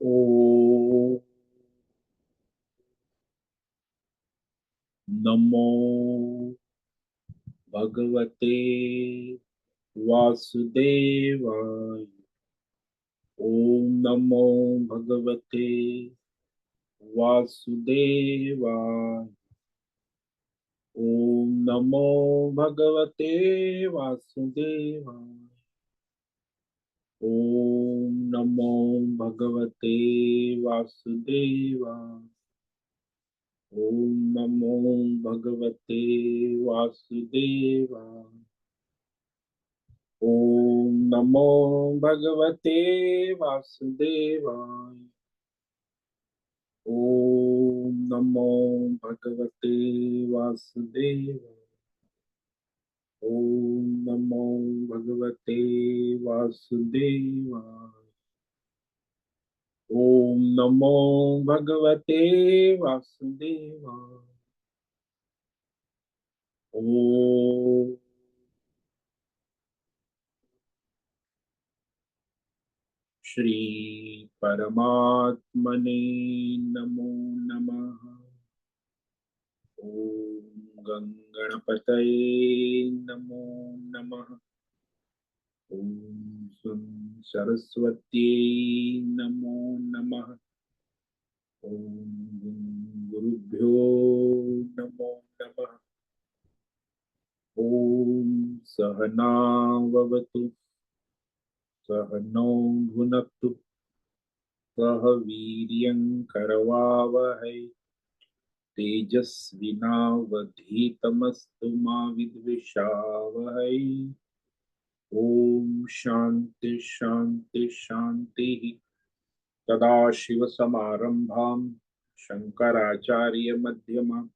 ओम नमो भगवते वासुदेवाय। ओम नमो भगवते वासुदेवाय। ओम नमो भगवते वासुदेवाय। ओम नमो भगवते वासुदेवाय। ओम नमो भगवते वासुदेवाय। ओम नमो भगवते वासुदेवाय। ओम नमो भगवते वासुदेवाय। ओम नमो भगवते वासुदेवाय। ओम नमो भगवते वासुदेवाय। ओम श्री परमात्मने नमो नमः। ओम गणपतये नमो नमः। ओम सरस्वती नमो नमः। ओम गुरुभ्यो नमो नमः। ओम सहनाववतु सहनौ भुनक्तु सह वीर्यं करवावहै तेजस्विनावधीतमस्तु मा विद्विषावहै। ओम शांति शांति शांति। सदाशिवसमारंभां शंकराचार्यमध्यमाम्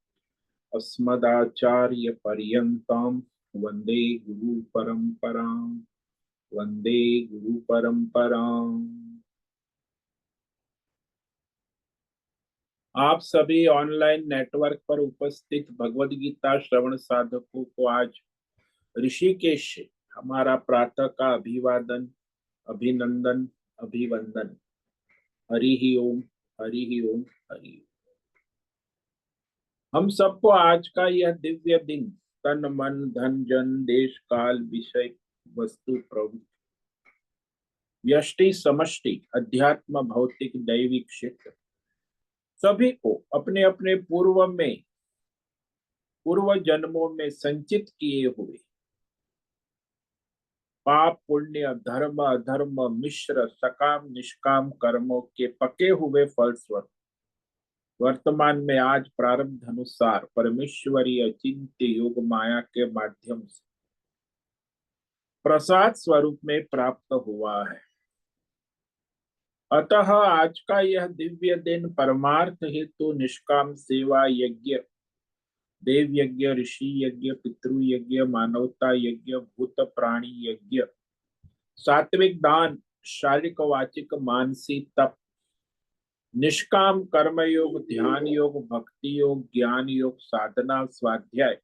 अस्मदाचार्यपर्यन्तां वन्दे गुरुपरम्पराम्। वन्दे गुरुपरम्पराम्। आप सभी ऑनलाइन नेटवर्क पर उपस्थित भगवद गीता श्रवण साधकों को आज ऋषिकेश से हमारा प्रातः का अभिवादन, अभिनंदन, अभिवंदन। हरि ही ओम, हरि ही ओम, हरि ही ओम। हम सबको आज का यह दिव्य दिन तन मन धन जन देश काल विषय वस्तु प्रवृत्ति व्यष्टि समष्टि अध्यात्म भौतिक दैविक क्षेत्र सभी को अपने अपने पूर्व जन्मों में संचित किए हुए पाप पुण्य धर्म अधर्म मिश्र सकाम निष्काम कर्मों के पके हुए फलस्वरूप वर्तमान में आज प्रारब्ध अनुसार परमेश्वरीय चिंत्य योग माया के माध्यम से प्रसाद स्वरूप में प्राप्त हुआ है। अतः आज का यह दिव्य दिन परमार्थ हेतु निष्काम सेवा यज्ञ देव यज्ञ ऋषि यज्ञ पितृ यज्ञ मानवता यज्ञ भूत प्राणी यज्ञ सात्विक दान शारीरिक वाचिक मानसिक तप निष्काम कर्म योग ध्यान योग भक्ति योग ज्ञान योग साधना स्वाध्याय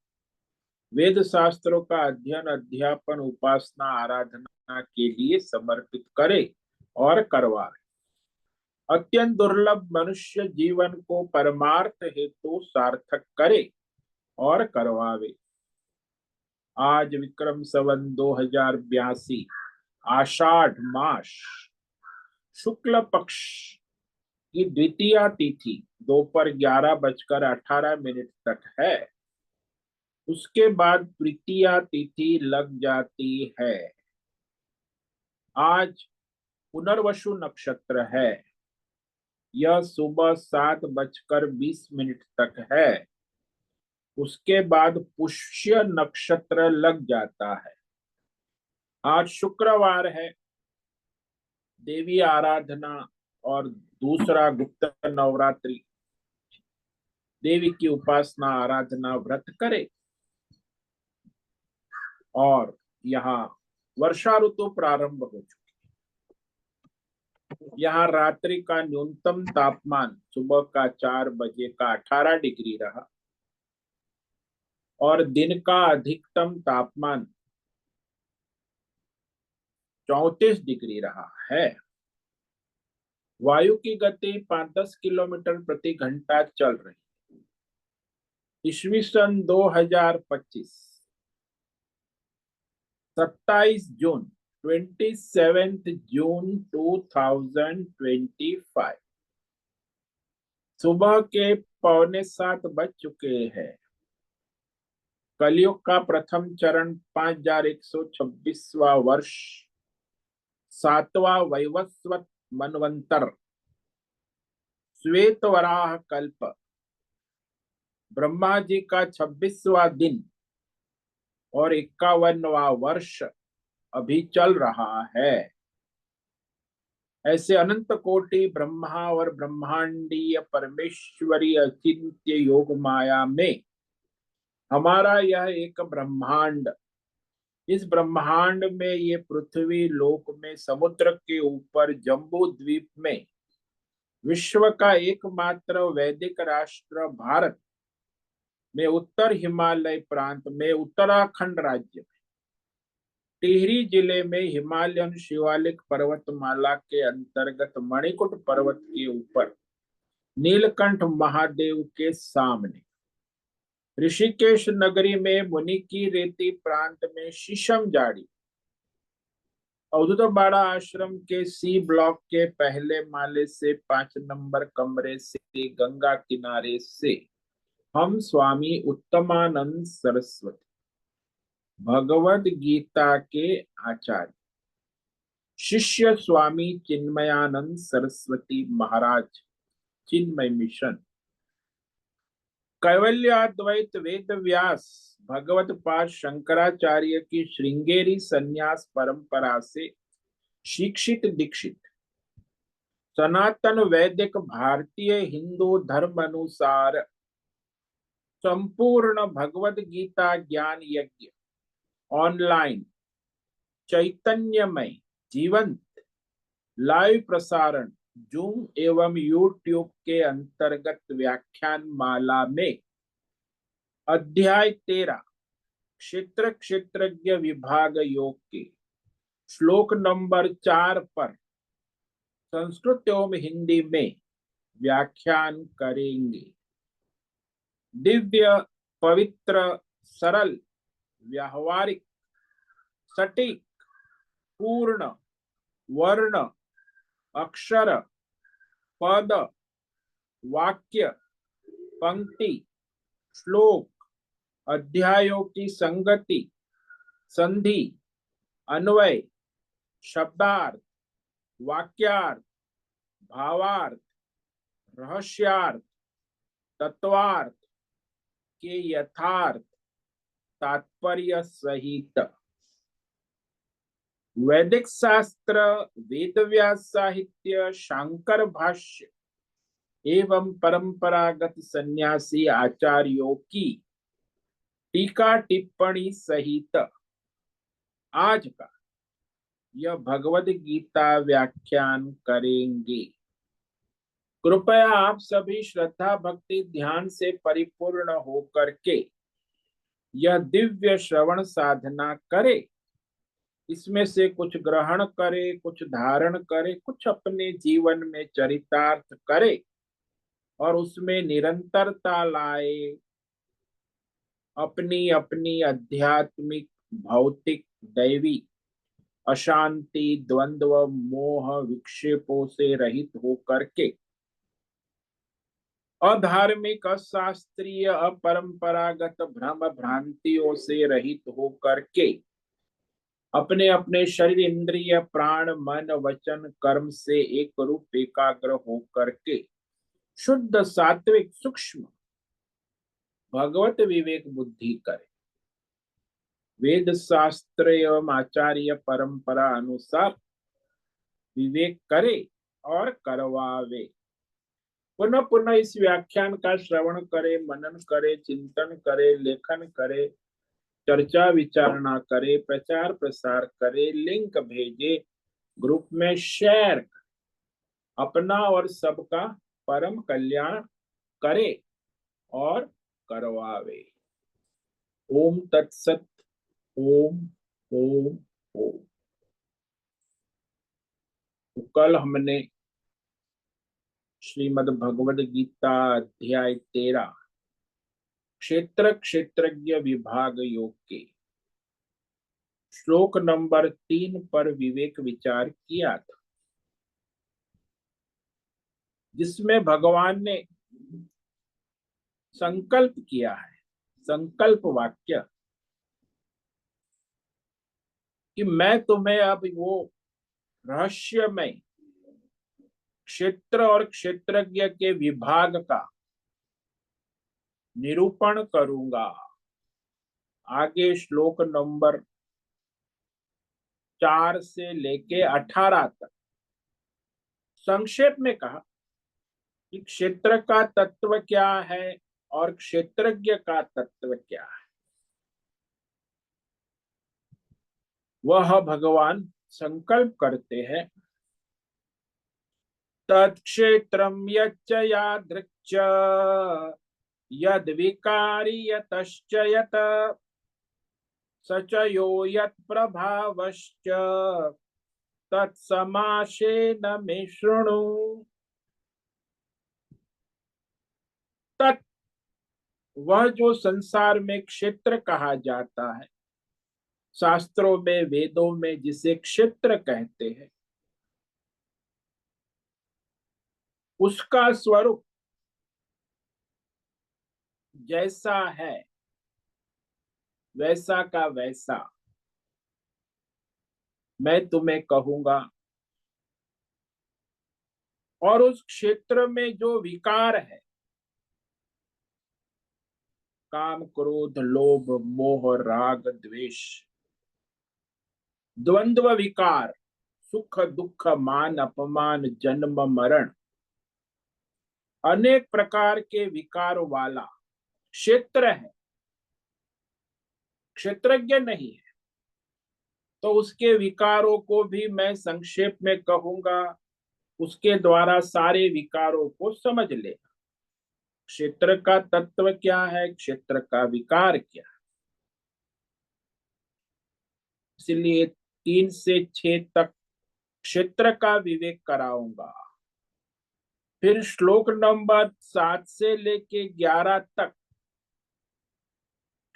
वेद शास्त्रों का अध्ययन अध्यापन उपासना आराधना के लिए समर्पित करे और करवाए। अत्यंत दुर्लभ मनुष्य जीवन को परमार्थ हेतु सार्थक करे और करवावे। आज विक्रम संवत 2082 आषाढ़ मास शुक्ल पक्ष की द्वितीया तिथि दोपहर 11:18 तक है। उसके बाद तृतीया तिथि लग जाती है। आज पुनर्वसु नक्षत्र है। यह सुबह 7:20 तक है। उसके बाद पुष्य नक्षत्र लग जाता है। आज शुक्रवार है। देवी आराधना और दूसरा गुप्त नवरात्रि देवी की उपासना आराधना व्रत करे। और यहाँ वर्षा ऋतु प्रारंभ हो चुकी। यहाँ रात्रि का न्यूनतम तापमान सुबह का 4 बजे का 18 डिग्री रहा और दिन का अधिकतम तापमान 34 डिग्री रहा है। वायु की गति 5-10 किलोमीटर प्रति घंटा चल रही। ईस्वी सन 2025, 27 जून, 27 जून 2025, सुबह के 6:45 बज चुके हैं। कलयुग का प्रथम चरण 5126वां वर्ष, 7वां वैवस्वत मनवंतर, श्वेत वराह कल्प, ब्रह्मा जी का 26वां दिन और 51वां वर्ष अभी चल रहा है। ऐसे अनंत कोटि ब्रह्मा और ब्रह्मांडीय परमेश्वरी अचिंत्य योग माया में हमारा यह एक ब्रह्मांड, इस ब्रह्मांड में ये पृथ्वी लोक में समुद्र के ऊपर जम्बू द्वीप में विश्व का एकमात्र वैदिक राष्ट्र भारत में उत्तर हिमालय प्रांत में उत्तराखंड राज्य में टिहरी जिले में हिमालयन शिवालिक पर्वतमाला के अंतर्गत मणिकुट पर्वत के ऊपर नीलकंठ महादेव के सामने ऋषिकेश नगरी में मुनि की रेती प्रांत में शीशम जाड़ी अवधूत बाड़ा आश्रम के सी ब्लॉक के पहले माले से 5 नंबर कमरे से गंगा किनारे से हम स्वामी उत्तमानंद सरस्वती भगवद गीता के आचार्य शिष्य स्वामी चिन्मयानंद सरस्वती महाराज, चिन्मय मिशन, कैवल्याद्वैत वेद व्यास भगवत पाद शंकराचार्य की श्रृंगेरी संन्यास परंपरा से शिक्षित दीक्षित सनातन वैदिक भारतीय हिंदू धर्म अनुसार संपूर्ण भगवद गीता ज्ञान यज्ञ ऑनलाइन चैतन्यमय जीवंत लाइव प्रसारण जूम एवं यूट्यूब के अंतर्गत व्याख्यान माला में अध्याय 13 क्षेत्र क्षेत्रज्ञ विभाग योग के श्लोक नंबर 4 पर संस्कृत एवं हिंदी में व्याख्यान करेंगे। दिव्य, पवित्र, सरल, व्यावहारिक, सटीक, पूर्ण, वर्ण, अक्षर, पद, वाक्य, पंक्ति, श्लोक, अध्यायों की संगति, संधि, अन्वय, शब्दार्थ, वाक्यार्थ, भावार्थ, रहस्यार्थ, तत्वार्थ के यथार्थ तात्पर्य सहित वैदिक शास्त्र, वेदव्यास साहित्य, शांकर भाष्य एवं परंपरागत सन्यासी आचार्यों की टीका टिप्पणी सहित आज का यह भगवद गीता व्याख्यान करेंगे। कृपया आप सभी श्रद्धा भक्ति ध्यान से परिपूर्ण होकर के यह दिव्य श्रवण साधना करे, इसमें से कुछ ग्रहण करे, कुछ धारण करे, कुछ अपने जीवन में चरितार्थ करे और उसमें निरंतरता लाए। अपनी अपनी आध्यात्मिक, भौतिक, दैवी अशांति, द्वंद्व, मोह, विक्षेपों से रहित होकर के अधार्मिक, अशास्त्रीय, अपरंपरागत भ्रम भ्रांतियों से रहित होकर के अपने अपने शरीर, इंद्रिय, प्राण, मन, वचन, कर्म से एक रूप एकाग्र होकर के शुद्ध, सात्विक, सूक्ष्म भगवत विवेक बुद्धि करे। वेद शास्त्र एवं आचार्य परंपरा अनुसार विवेक करे और करवावे। पुनः पुनः इस व्याख्यान का श्रवण करे, मनन करे, चिंतन करे, लेखन करे, चर्चा विचारणा करे, प्रचार प्रसार करे, लिंक भेजे, ग्रुप में शेयर करे, अपना और सबका परम कल्याण करे और करवावे। ओम तत्सत। ओम ओम ओम। तो कल हमने श्रीमद् भगवद गीता अध्याय 13 क्षेत्र क्षेत्रज्ञ विभाग योग के श्लोक नंबर 3 पर विवेक विचार किया था, जिसमें भगवान ने संकल्प किया है, संकल्प वाक्य, कि मैं तुम्हें अब वो रहस्यमय क्षेत्र और क्षेत्रज्ञ के विभाग का निरूपण करूंगा। आगे श्लोक नंबर 4 से लेके 18 तक संक्षेप में कहा कि क्षेत्र का तत्व क्या है और क्षेत्रज्ञ का तत्व क्या है। वह भगवान संकल्प करते हैं, तत्क्षेत्रम यच्च यादृक्च यद विकारी यतश्च यत स च यो यत् प्रभावश्च तत्समासेन मे शृणु। तत् वह जो संसार में क्षेत्र कहा जाता है, शास्त्रों में वेदों में जिसे क्षेत्र कहते हैं, उसका स्वरूप जैसा है वैसा का वैसा मैं तुम्हें कहूंगा, और उस क्षेत्र में जो विकार है, काम क्रोध लोभ मोह राग द्वेष, द्वंद्व विकार, सुख दुख मान अपमान जन्म मरण, अनेक प्रकार के विकार वाला क्षेत्र है, क्षेत्रज्ञ नहीं है। तो उसके विकारों को भी मैं संक्षेप में कहूंगा, उसके द्वारा सारे विकारों को समझ लेना। क्षेत्र का तत्व क्या है, क्षेत्र का विकार क्या है। इसलिए 3 से 6 तक क्षेत्र का विवेक कराऊंगा। फिर श्लोक नंबर 7 से लेके 11 तक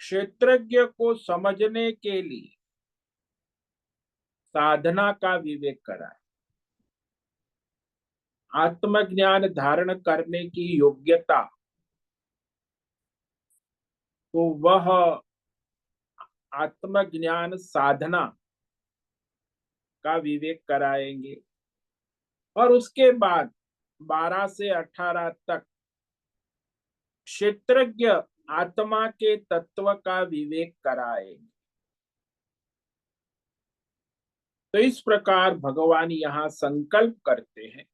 क्षेत्रज्ञ को समझने के लिए साधना का विवेक कराए, आत्मज्ञान धारण करने की योग्यता, तो वह आत्मज्ञान साधना का विवेक कराएंगे। और उसके बाद 12 से 18 तक क्षेत्रज्ञ आत्मा के तत्व का विवेक कराएंगे। तो इस प्रकार भगवान यहाँ संकल्प करते हैं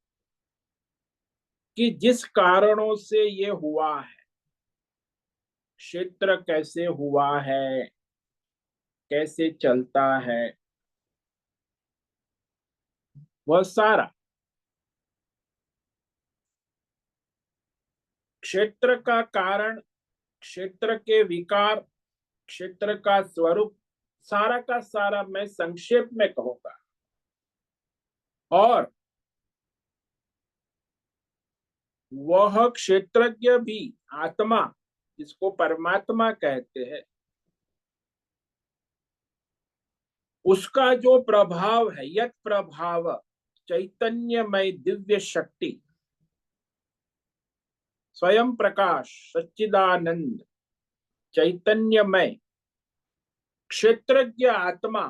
कि जिस कारणों से ये हुआ है, क्षेत्र कैसे हुआ है, कैसे चलता है, वह सारा क्षेत्र का कारण, क्षेत्र के विकार, क्षेत्र का स्वरूप, सारा का सारा मैं संक्षेप में कहूंगा। और वह क्षेत्रज्ञ भी आत्मा, जिसको परमात्मा कहते हैं, उसका जो प्रभाव है, यत प्रभाव चैतन्यमय दिव्य शक्ति, स्वयं प्रकाश सच्चिदानंद चैतन्यमय क्षेत्रज्ञ आत्मा,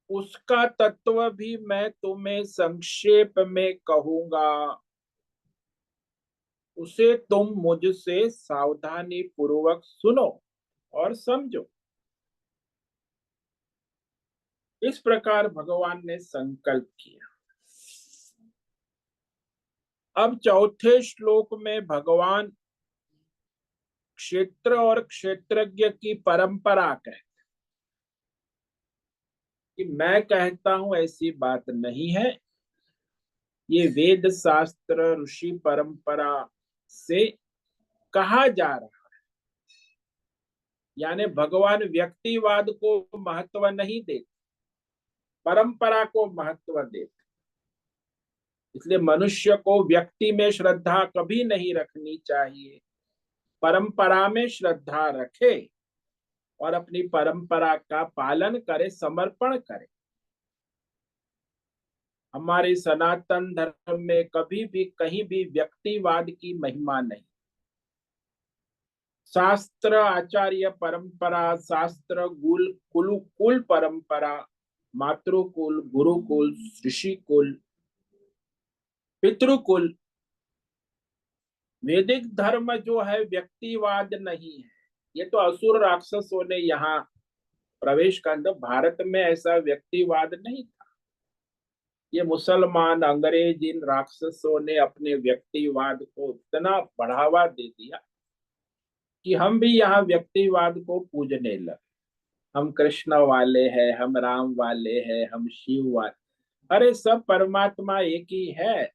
उसका तत्व भी मैं तुम्हें संक्षेप में कहूंगा। उसे तुम मुझसे सावधानी पूर्वक सुनो और समझो। इस प्रकार भगवान ने संकल्प किया। अब चौथे श्लोक में भगवान क्षेत्र और क्षेत्रज्ञ की परंपरा कहते, कि मैं कहता हूं ऐसी बात नहीं है, ये वेद शास्त्र ऋषि परंपरा से कहा जा रहा है। यानी भगवान व्यक्तिवाद को महत्व नहीं देते, परंपरा को महत्व देते। इसलिए मनुष्य को व्यक्ति में श्रद्धा कभी नहीं रखनी चाहिए, परंपरा में श्रद्धा रखे और अपनी परंपरा का पालन करे, समर्पण करे। हमारे सनातन धर्म में कभी भी कहीं भी व्यक्तिवाद की महिमा नहीं। शास्त्र, आचार्य परंपरा, शास्त्र, कुल परंपरा, मातृकुल, गुरुकुल, ऋषिकुल, पितृकुल, वैदिक धर्म जो है व्यक्तिवाद नहीं है। ये तो असुर राक्षसों ने यहाँ प्रवेश कर, भारत में ऐसा व्यक्तिवाद नहीं था। ये मुसलमान, अंग्रेज, इन राक्षसों ने अपने व्यक्तिवाद को इतना बढ़ावा दे दिया कि हम भी यहाँ व्यक्तिवाद को पूजने लगे। हम कृष्ण वाले हैं, हम राम वाले हैं, हम शिव वाले। अरे सब परमात्मा एक ही है,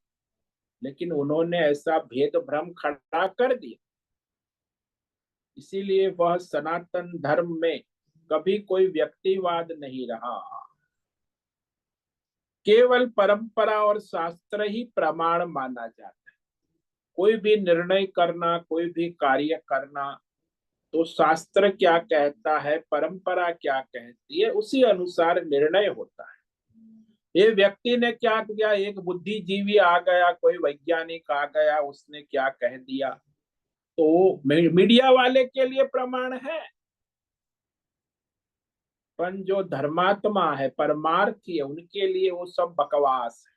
लेकिन उन्होंने ऐसा भेद भ्रम खड़ा कर दिया। इसीलिए वह सनातन धर्म में कभी कोई व्यक्तिवाद नहीं रहा। केवल परंपरा और शास्त्र ही प्रमाण माना जाता है। कोई भी निर्णय करना, कोई भी कार्य करना, तो शास्त्र क्या कहता है, परंपरा क्या कहती है, उसी अनुसार निर्णय होता है। ये व्यक्ति ने क्या किया, एक बुद्धिजीवी आ गया, कोई वैज्ञानिक आ गया, उसने क्या कह दिया, तो मीडिया वाले के लिए प्रमाण है। पर जो धर्मात्मा है, परमार्थी है, उनके लिए वो सब बकवास है।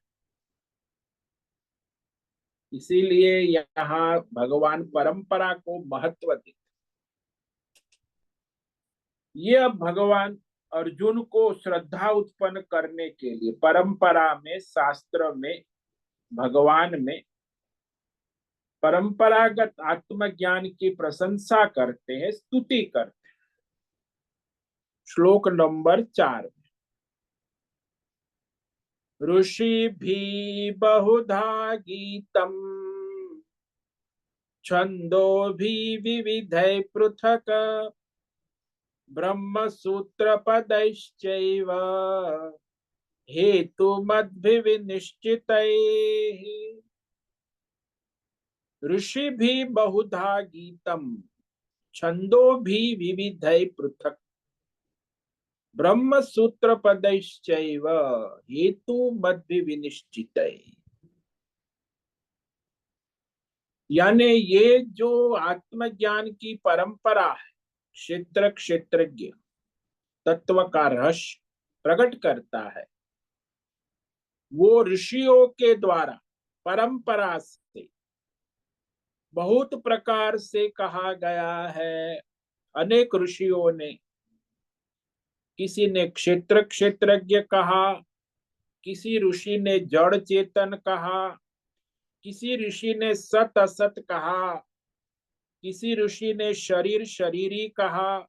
इसीलिए यहाँ भगवान परंपरा को महत्व देते। ये अब भगवान अर्जुन को श्रद्धा उत्पन्न करने के लिए परंपरा में, शास्त्र में, भगवान में परंपरागत आत्मज्ञान की प्रशंसा करते हैं, स्तुति करते हैं। श्लोक नंबर 4 में ऋषि भी बहुधा गीतम छंदो भी विविधै पृथक ब्रह्म सूत्र पदैश्चैव हेतु मद्भिर्निश्चितैः। ऋषि भी बहुधा गीतम छंदो भी विविधै पृथक ब्रह्म सूत्र पदैश्चैव हेतु मद्भिर्निश्चितैः। यानी ये जो आत्मज्ञान की परंपरा है, क्षेत्र क्षेत्रज्ञ तत्व का रहस्य प्रकट करता है, वो ऋषियों के द्वारा परंपरा से बहुत प्रकार से कहा गया है। अनेक ऋषियों ने, किसी ने क्षेत्र क्षेत्रज्ञ कहा, किसी ऋषि ने जड़ चेतन कहा, किसी ऋषि ने सत असत कहा, किसी ऋषि ने शरीर शरीरी कहा,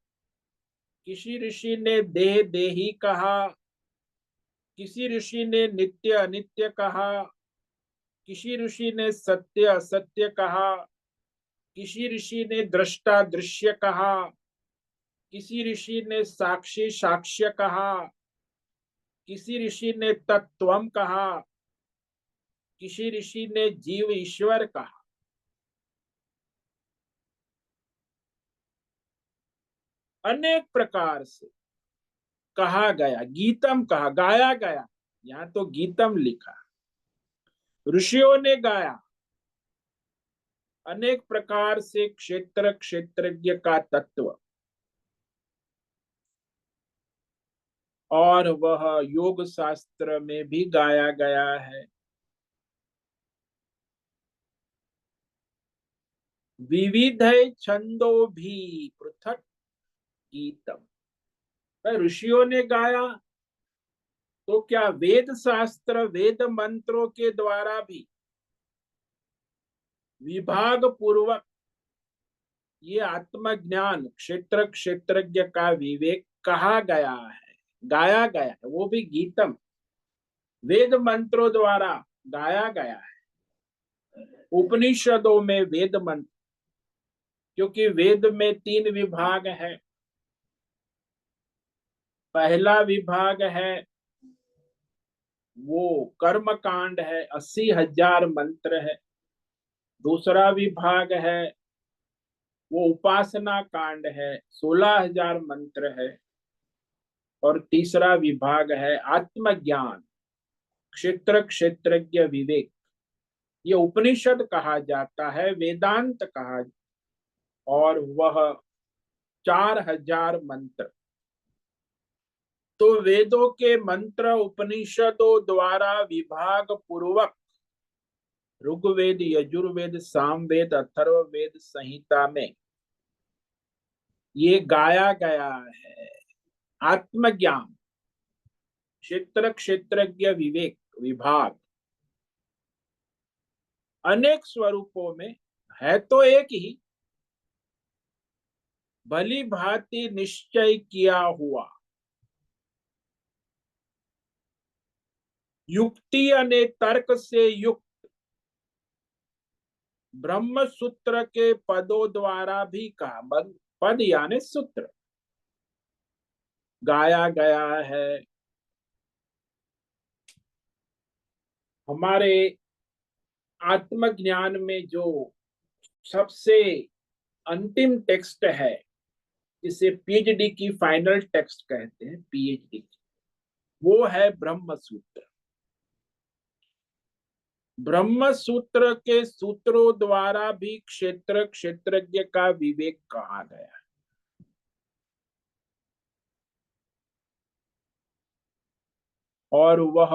किसी ऋषि ने देह देही कहा, किसी ऋषि ने नित्य अनित्य कहा, किसी ऋषि ने सत्य असत्य कहा, किसी ऋषि ने दृष्टा दृश्य कहा, किसी ऋषि ने साक्षी साक्ष्य कहा, किसी ऋषि ने तत्वम कहा, किसी ऋषि ने जीव ईश्वर कहा। अनेक प्रकार से कहा गया, गीतम कहा, गाया गया। यहाँ तो गीतम लिखा, ऋषियों ने गाया अनेक प्रकार से क्षेत्र क्षेत्रज्ञ का तत्व, और वह योग शास्त्र में भी गाया गया है। विविध छंदो भी पृथक गीतम। ऋषियों ने गाया तो क्या वेद शास्त्र, वेद मंत्रों के द्वारा भी विभाग पूर्वक ये आत्मज्ञान, क्षेत्र क्षेत्रज्ञ का विवेक कहा गया है, गाया गया है, वो भी गीतम, वेद मंत्रों द्वारा गाया गया है। उपनिषदों में वेद मंत्र, क्योंकि वेद में 3 विभाग है। पहला विभाग है वो कर्म कांड है, 80,000 मंत्र है। दूसरा विभाग है वो उपासना कांड है, 16,000 मंत्र है। और तीसरा विभाग है आत्मज्ञान, क्षेत्र क्षेत्रज्ञ विवेक। ये उपनिषद कहा जाता है, वेदांत कहा। और वह 4,000 मंत्र। तो वेदों के मंत्र उपनिषदों द्वारा विभाग पूर्वक ऋग्वेद, यजुर्वेद, सामवेद, अथर्ववेद संहिता में ये गाया गया है। आत्मज्ञान, क्षेत्र क्षेत्रज्ञ विवेक, विभाग अनेक स्वरूपों में है तो एक ही, भली भांति निश्चय किया हुआ। युक्ति अने तर्क से युक्त ब्रह्म सूत्र के पदों द्वारा भी कहा, पद यानी सूत्र गाया गया है। हमारे आत्मज्ञान में जो सबसे अंतिम टेक्स्ट है, जिसे पीएचडी की फाइनल टेक्स्ट कहते हैं, पीएचडी की, वो है ब्रह्म सूत्र। ब्रह्म सूत्र के सूत्रों द्वारा भी क्षेत्र क्षेत्रज्ञ का विवेक कहा गया। और वह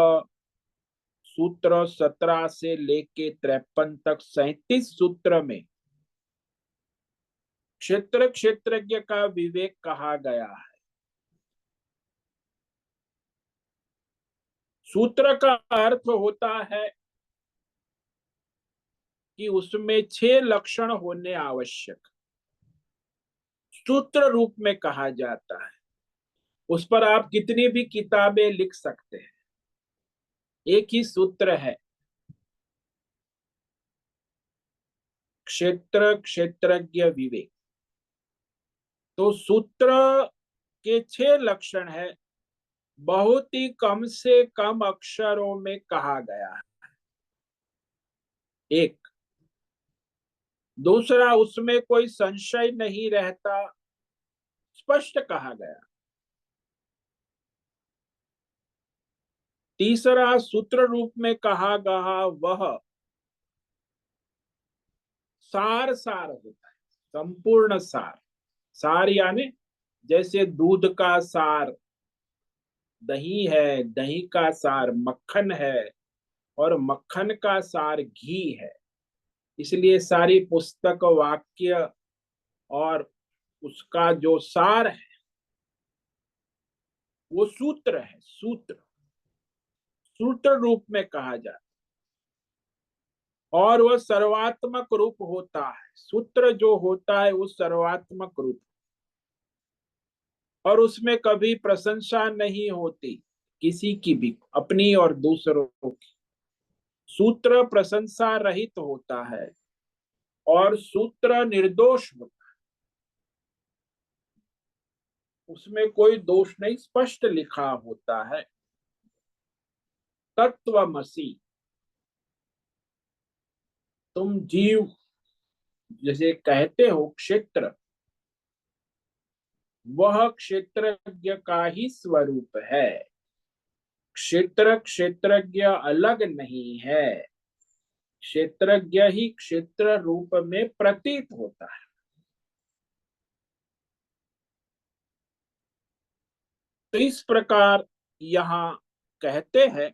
सूत्र 17 से लेके 53 तक 37 सूत्र में क्षेत्र क्षेत्रज्ञ का विवेक कहा गया है। सूत्र का अर्थ होता है कि उसमें 6 लक्षण होने आवश्यक, सूत्र रूप में कहा जाता है। उस पर आप कितनी भी किताबें लिख सकते हैं, एक ही सूत्र है, क्षेत्र क्षेत्रज्ञ विवेक। तो सूत्र के 6 लक्षण है, बहुत ही कम से कम अक्षरों में कहा गया है। एक, दूसरा, उसमें कोई संशय नहीं रहता, स्पष्ट कहा गया। तीसरा, सूत्र रूप में कहा गया वह सार सार होता है, संपूर्ण सार। सार यानी जैसे दूध का सार दही है, दही का सार मक्खन है, और मक्खन का सार घी है। इसलिए सारी पुस्तक, वाक्य और उसका जो सार है वो सूत्र है। सूत्र सूत्र रूप में कहा जाता है, और वह सर्वात्मक रूप होता है। सूत्र जो होता है वो सर्वात्मक रूप, और उसमें कभी प्रशंसा नहीं होती किसी की भी, अपनी और दूसरों की। सूत्र प्रशंसा रहित होता है और सूत्र निर्दोष होता है, उसमें कोई दोष नहीं, स्पष्ट लिखा होता है तत्वमसि। तुम जीव जैसे कहते हो क्षेत्र, वह क्षेत्रज्ञ का ही स्वरूप है। क्षेत्र क्षेत्रज्ञ अलग नहीं है, क्षेत्रज्ञ ही क्षेत्र रूप में प्रतीत होता है। तो इस प्रकार यहाँ कहते हैं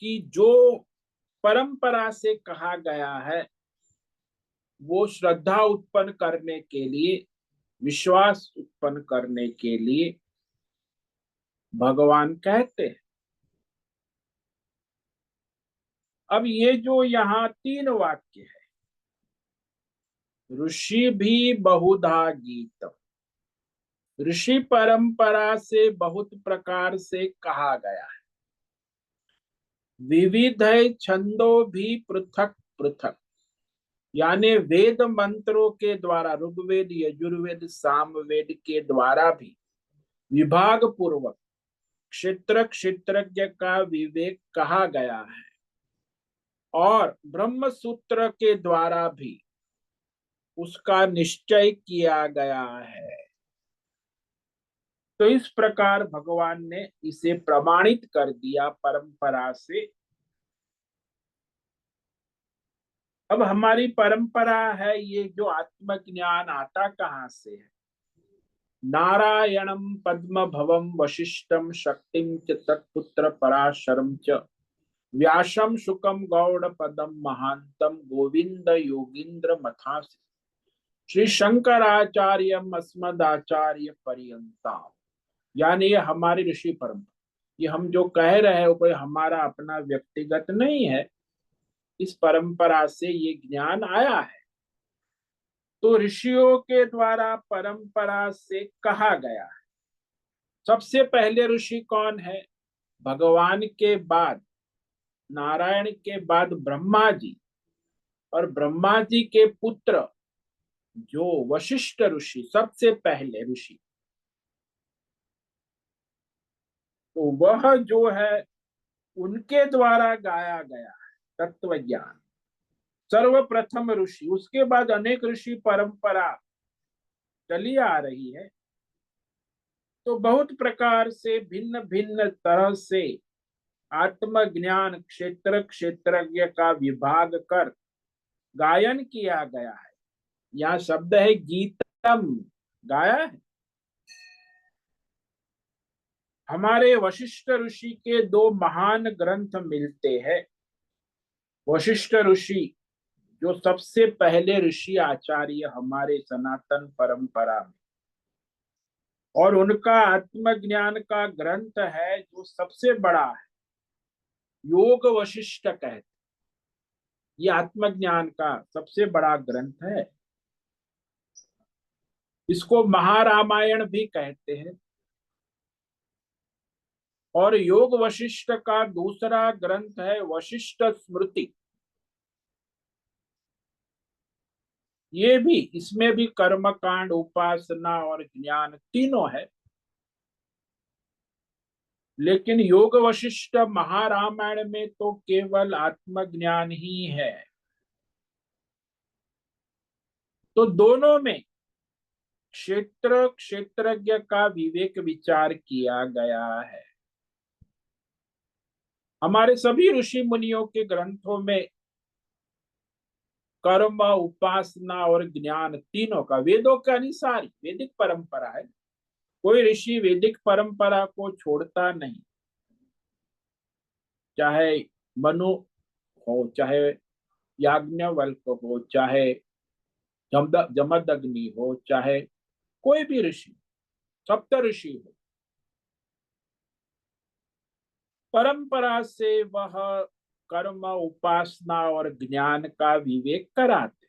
कि जो परंपरा से कहा गया है वो श्रद्धा उत्पन्न करने के लिए, विश्वास उत्पन्न करने के लिए भगवान कहते हैं। अब ये जो यहाँ 3 वाक्य है, ऋषि भी बहुधा गीत, ऋषि परंपरा से बहुत प्रकार से कहा गया है। विविध छंदों भी पृथक पृथक, यानी वेद मंत्रों के द्वारा, ऋग्वेद, यजुर्वेद, सामवेद के द्वारा भी विभाग पूर्वक क्षेत्र क्षेत्रज्ञ का विवेक कहा गया है और ब्रह्म सूत्र के द्वारा भी उसका निश्चय किया गया है। तो इस प्रकार भगवान ने इसे प्रमाणित कर दिया परंपरा से। अब हमारी परंपरा है, ये जो आत्मज्ञान आता कहाँ से है? नारायणं पद्म भवम वशिष्ठम शक्तिं च तत्पुत्र पराशरम च व्यासम शुकम गौड़ पदम महांतम गोविंद योगींद्र मथासि श्री शंकराचार्य अस्मदाचार्य पर्यंता। यानी ये हमारी ऋषि परंपरा, ये हम जो कह रहे हैं वो कोई हमारा अपना व्यक्तिगत नहीं है, इस परंपरा से ये ज्ञान आया है। तो ऋषियों के द्वारा परंपरा से कहा गया है। सबसे पहले ऋषि कौन है? भगवान के बाद, नारायण के बाद ब्रह्मा जी, और ब्रह्मा जी के पुत्र जो वशिष्ठ ऋषि, सबसे पहले ऋषि। तो वह जो है उनके द्वारा गाया गया है तत्व ज्ञान, सर्वप्रथम ऋषि। उसके बाद अनेक ऋषि परंपरा चली आ रही है। तो बहुत प्रकार से भिन्न भिन्न तरह से आत्मज्ञान क्षेत्र क्षेत्रज्ञ का विभाग कर गायन किया गया है। यहाँ शब्द है गीतम, गाया है। हमारे वशिष्ठ ऋषि के दो महान ग्रंथ मिलते हैं। वशिष्ठ ऋषि जो सबसे पहले ऋषि आचार्य हमारे सनातन परंपरा में, और उनका आत्मज्ञान का ग्रंथ है जो सबसे बड़ा है, योग वशिष्ठ कहते। ये आत्मज्ञान का सबसे बड़ा ग्रंथ है। इसको महारामायण भी कहते हैं। और योग वशिष्ठ का दूसरा ग्रंथ है वशिष्ठ स्मृति। ये भी, इसमें भी कर्म कांड, उपासना और ज्ञान तीनों है। लेकिन योग वशिष्ठ महारामायण में तो केवल आत्मज्ञान ही है। तो दोनों में क्षेत्र क्षेत्रज्ञ का विवेक विचार किया गया है। हमारे सभी ऋषि मुनियों के ग्रंथों में कर्म, उपासना और ज्ञान तीनों का, वेदों के अनुसार वैदिक परंपरा है। कोई ऋषि वैदिक परंपरा को छोड़ता नहीं, चाहे मनु हो, चाहे याज्ञवल्क हो, चाहे जमदग्नि हो, चाहे कोई भी ऋषि, सप्त ऋषि हो, परंपरा से वह कर्म, उपासना और ज्ञान का विवेक कराते।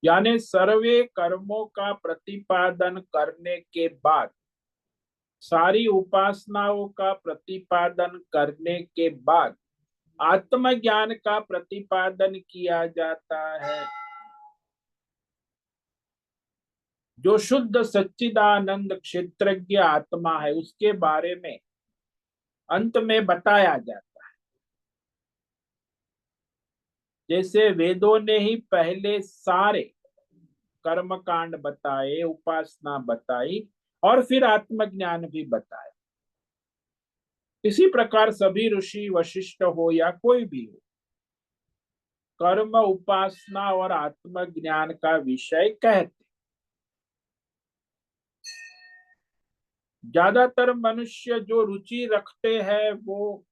यानी सर्वे कर्मों का प्रतिपादन करने के बाद, सारी उपासनाओं का प्रतिपादन करने के बाद आत्मज्ञान का प्रतिपादन किया जाता है। जो शुद्ध सच्चिदानंद क्षेत्रज्ञ आत्मा है उसके बारे में अंत में बताया जाता है। जैसे वेदों ने ही पहले सारे कर्म कांड बताए, उपासना बताई, और फिर आत्मज्ञान भी बताया। इसी प्रकार सभी ऋषि, वशिष्ठ हो या कोई भी हो, कर्म, उपासना और आत्मज्ञान का विषय कहते। ज्यादातर मनुष्य जो रुचि रखते हैं वो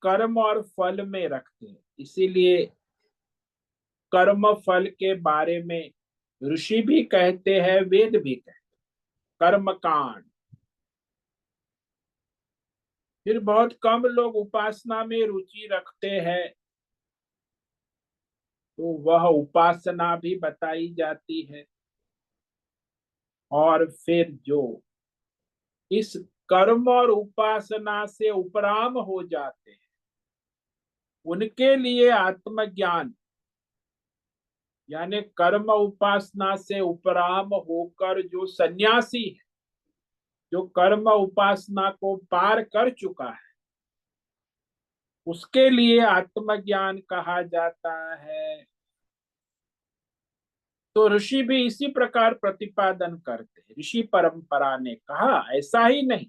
कर्म और फल में रखते हैं। इसीलिए कर्म फल के बारे में ऋषि भी कहते हैं, वेद भी कहते हैं, कर्म कांड। फिर बहुत कम लोग उपासना में रुचि रखते हैं, तो वह उपासना भी बताई जाती है। और फिर जो इस कर्म और उपासना से उपराम हो जाते हैं, उनके लिए आत्मज्ञान यानी कर्म उपासना से उपराम होकर जो सन्यासी है, जो कर्म उपासना को पार कर चुका है, उसके लिए आत्मज्ञान कहा जाता है। तो ऋषि भी इसी प्रकार प्रतिपादन करते हैं। ऋषि परंपरा ने कहा, ऐसा ही नहीं,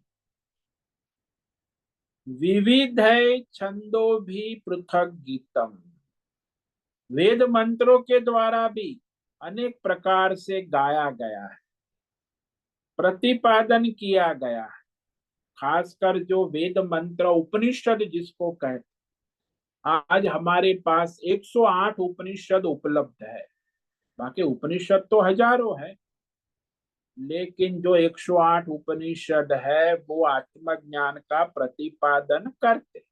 विविध है छंदो भी पृथक गीतम। वेद मंत्रों के द्वारा भी अनेक प्रकार से गाया गया है, प्रतिपादन किया गया है। खासकर जो वेद मंत्र उपनिषद जिसको कहते, आज हमारे पास 108 उपनिषद उपलब्ध है। बाकी उपनिषद तो हजारों है, लेकिन जो 108 उपनिषद है वो आत्मज्ञान का प्रतिपादन करते।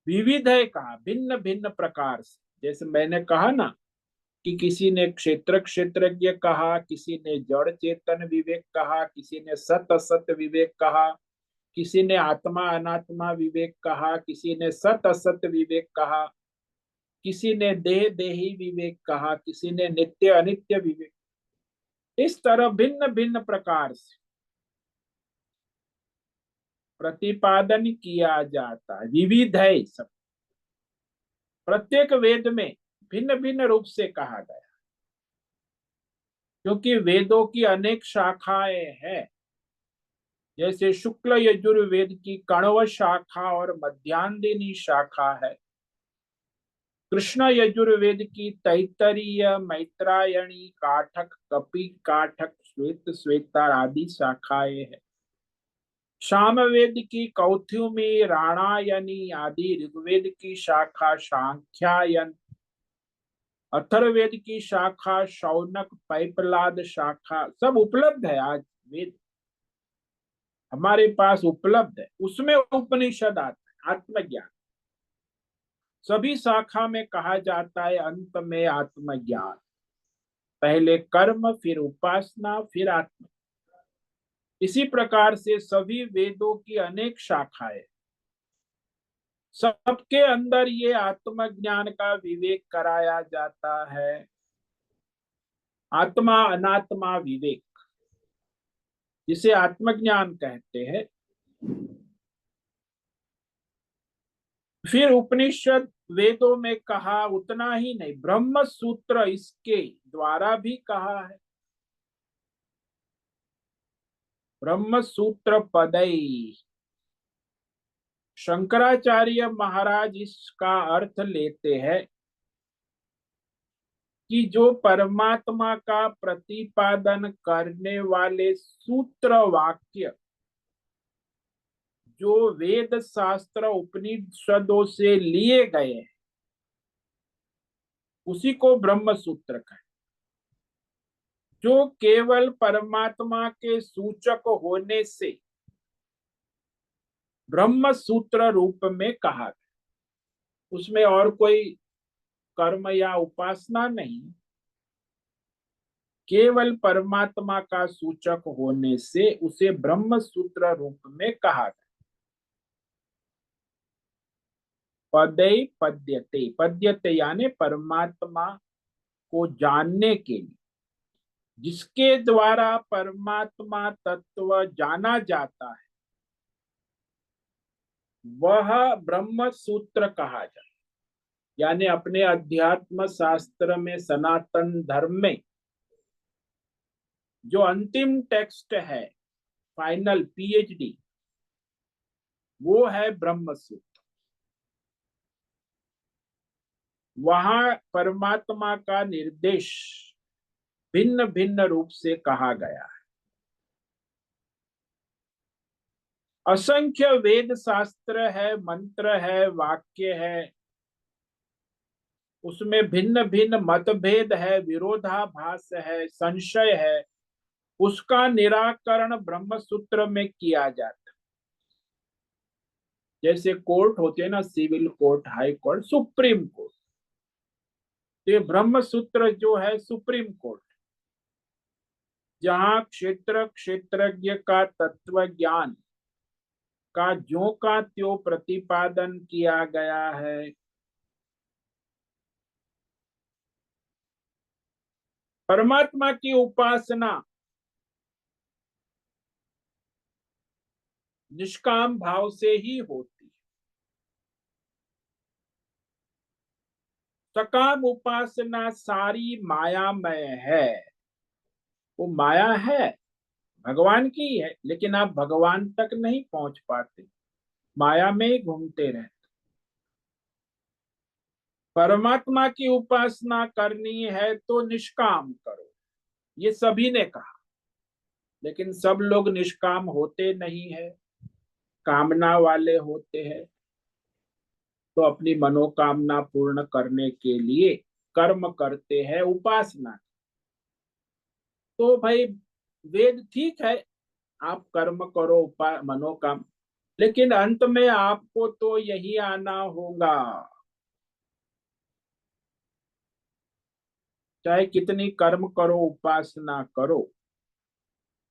विविध है कहा, भिन्न भिन्न प्रकार से। जैसे मैंने कहा ना कि किसी ने क्षेत्र क्षेत्रज्ञ कहा, किसी ने जड़ चेतन विवेक कहा, किसी ने सत असत विवेक कहा, किसी ने आत्मा अनात्मा विवेक कहा, किसी ने सत असत विवेक कहा, किसी ने देह देही विवेक कहा, किसी ने नित्य अनित्य विवेक। इस तरह भिन्न भिन्न प्रकार से प्रतिपादन किया जाता है। विविध है सब, प्रत्येक वेद में भिन्न भिन्न रूप से कहा गया, क्योंकि वेदों की अनेक शाखाएं हैं। जैसे शुक्ल यजुर्वेद की कण्व शाखा और मध्यांदिनी शाखा है। कृष्ण यजुर्वेद की तैतरीय, मैत्रायणी, काठक, कपि काठक, श्वेत श्वेतार आदि शाखाएं हैं। सामवेद की कौथ्युमी, राणायनी आदि ऋग्वेद की शाखा सांख्यायन। अथर्ववेद की शाखा शौनक, पैपलाद शाखा सब उपलब्ध है। आज वेद हमारे पास उपलब्ध है, उसमें उपनिषद आता है। आत्मज्ञान सभी शाखा में कहा जाता है, अंत में आत्मज्ञान। पहले कर्म, फिर उपासना, फिर आत्म। इसी प्रकार से सभी वेदों की अनेक शाखाएं, सबके अंदर ये आत्मज्ञान का विवेक कराया जाता है। आत्मा अनात्मा विवेक, जिसे आत्मज्ञान कहते हैं। फिर उपनिषद वेदों में कहा, उतना ही नहीं, ब्रह्म सूत्र इसके द्वारा भी कहा है। ब्रह्म सूत्र पदई, शंकराचार्य महाराज इसका अर्थ लेते हैं कि जो परमात्मा का प्रतिपादन करने वाले सूत्र वाक्य जो वेद शास्त्र उपनिषदों से लिए गए हैं, उसी को ब्रह्म सूत्र कहते, जो केवल परमात्मा के सूचक होने से ब्रह्म सूत्र रूप में कहा गया। उसमें और कोई कर्म या उपासना नहीं, केवल परमात्मा का सूचक होने से उसे ब्रह्म सूत्र रूप में कहा गया। पदय पद्यते, पद्यते यानी परमात्मा को जानने के लिए, जिसके द्वारा परमात्मा तत्व जाना जाता है, वह ब्रह्म सूत्र कहा जाता है। यानी अपने अध्यात्म शास्त्र में, सनातन धर्म में जो अंतिम टेक्स्ट है, फाइनल पीएचडी, वो है ब्रह्म सूत्र। वहां परमात्मा का निर्देश भिन्न भिन्न रूप से कहा गया है। असंख्य वेद शास्त्र है, मंत्र है, वाक्य है, उसमें भिन्न भिन्न मतभेद है, विरोधाभास है, संशय है, उसका निराकरण ब्रह्म सूत्र में किया जाता है। जैसे कोर्ट होते हैं ना, civil court, high court, supreme court, तो ये ब्रह्म सूत्र जो है सुप्रीम कोर्ट, जहां क्षेत्र क्षेत्रज्ञ का तत्व ज्ञान का ज्यों का त्यों प्रतिपादन किया गया है। परमात्मा की उपासना निष्काम भाव से ही होती है। सकाम उपासना सारी मायामय है। वो माया है, भगवान की है, लेकिन आप भगवान तक नहीं पहुंच पाते, माया में ही घूमते रहते। परमात्मा की उपासना करनी है तो निष्काम करो, ये सभी ने कहा, लेकिन सब लोग निष्काम होते नहीं है, कामना वाले होते हैं। तो अपनी मनोकामना पूर्ण करने के लिए कर्म करते हैं, उपासना। तो भाई वेद ठीक है, आप कर्म करो, मनोकाम, लेकिन अंत में आपको तो यही आना होगा। चाहे कितनी कर्म करो, उपासना करो,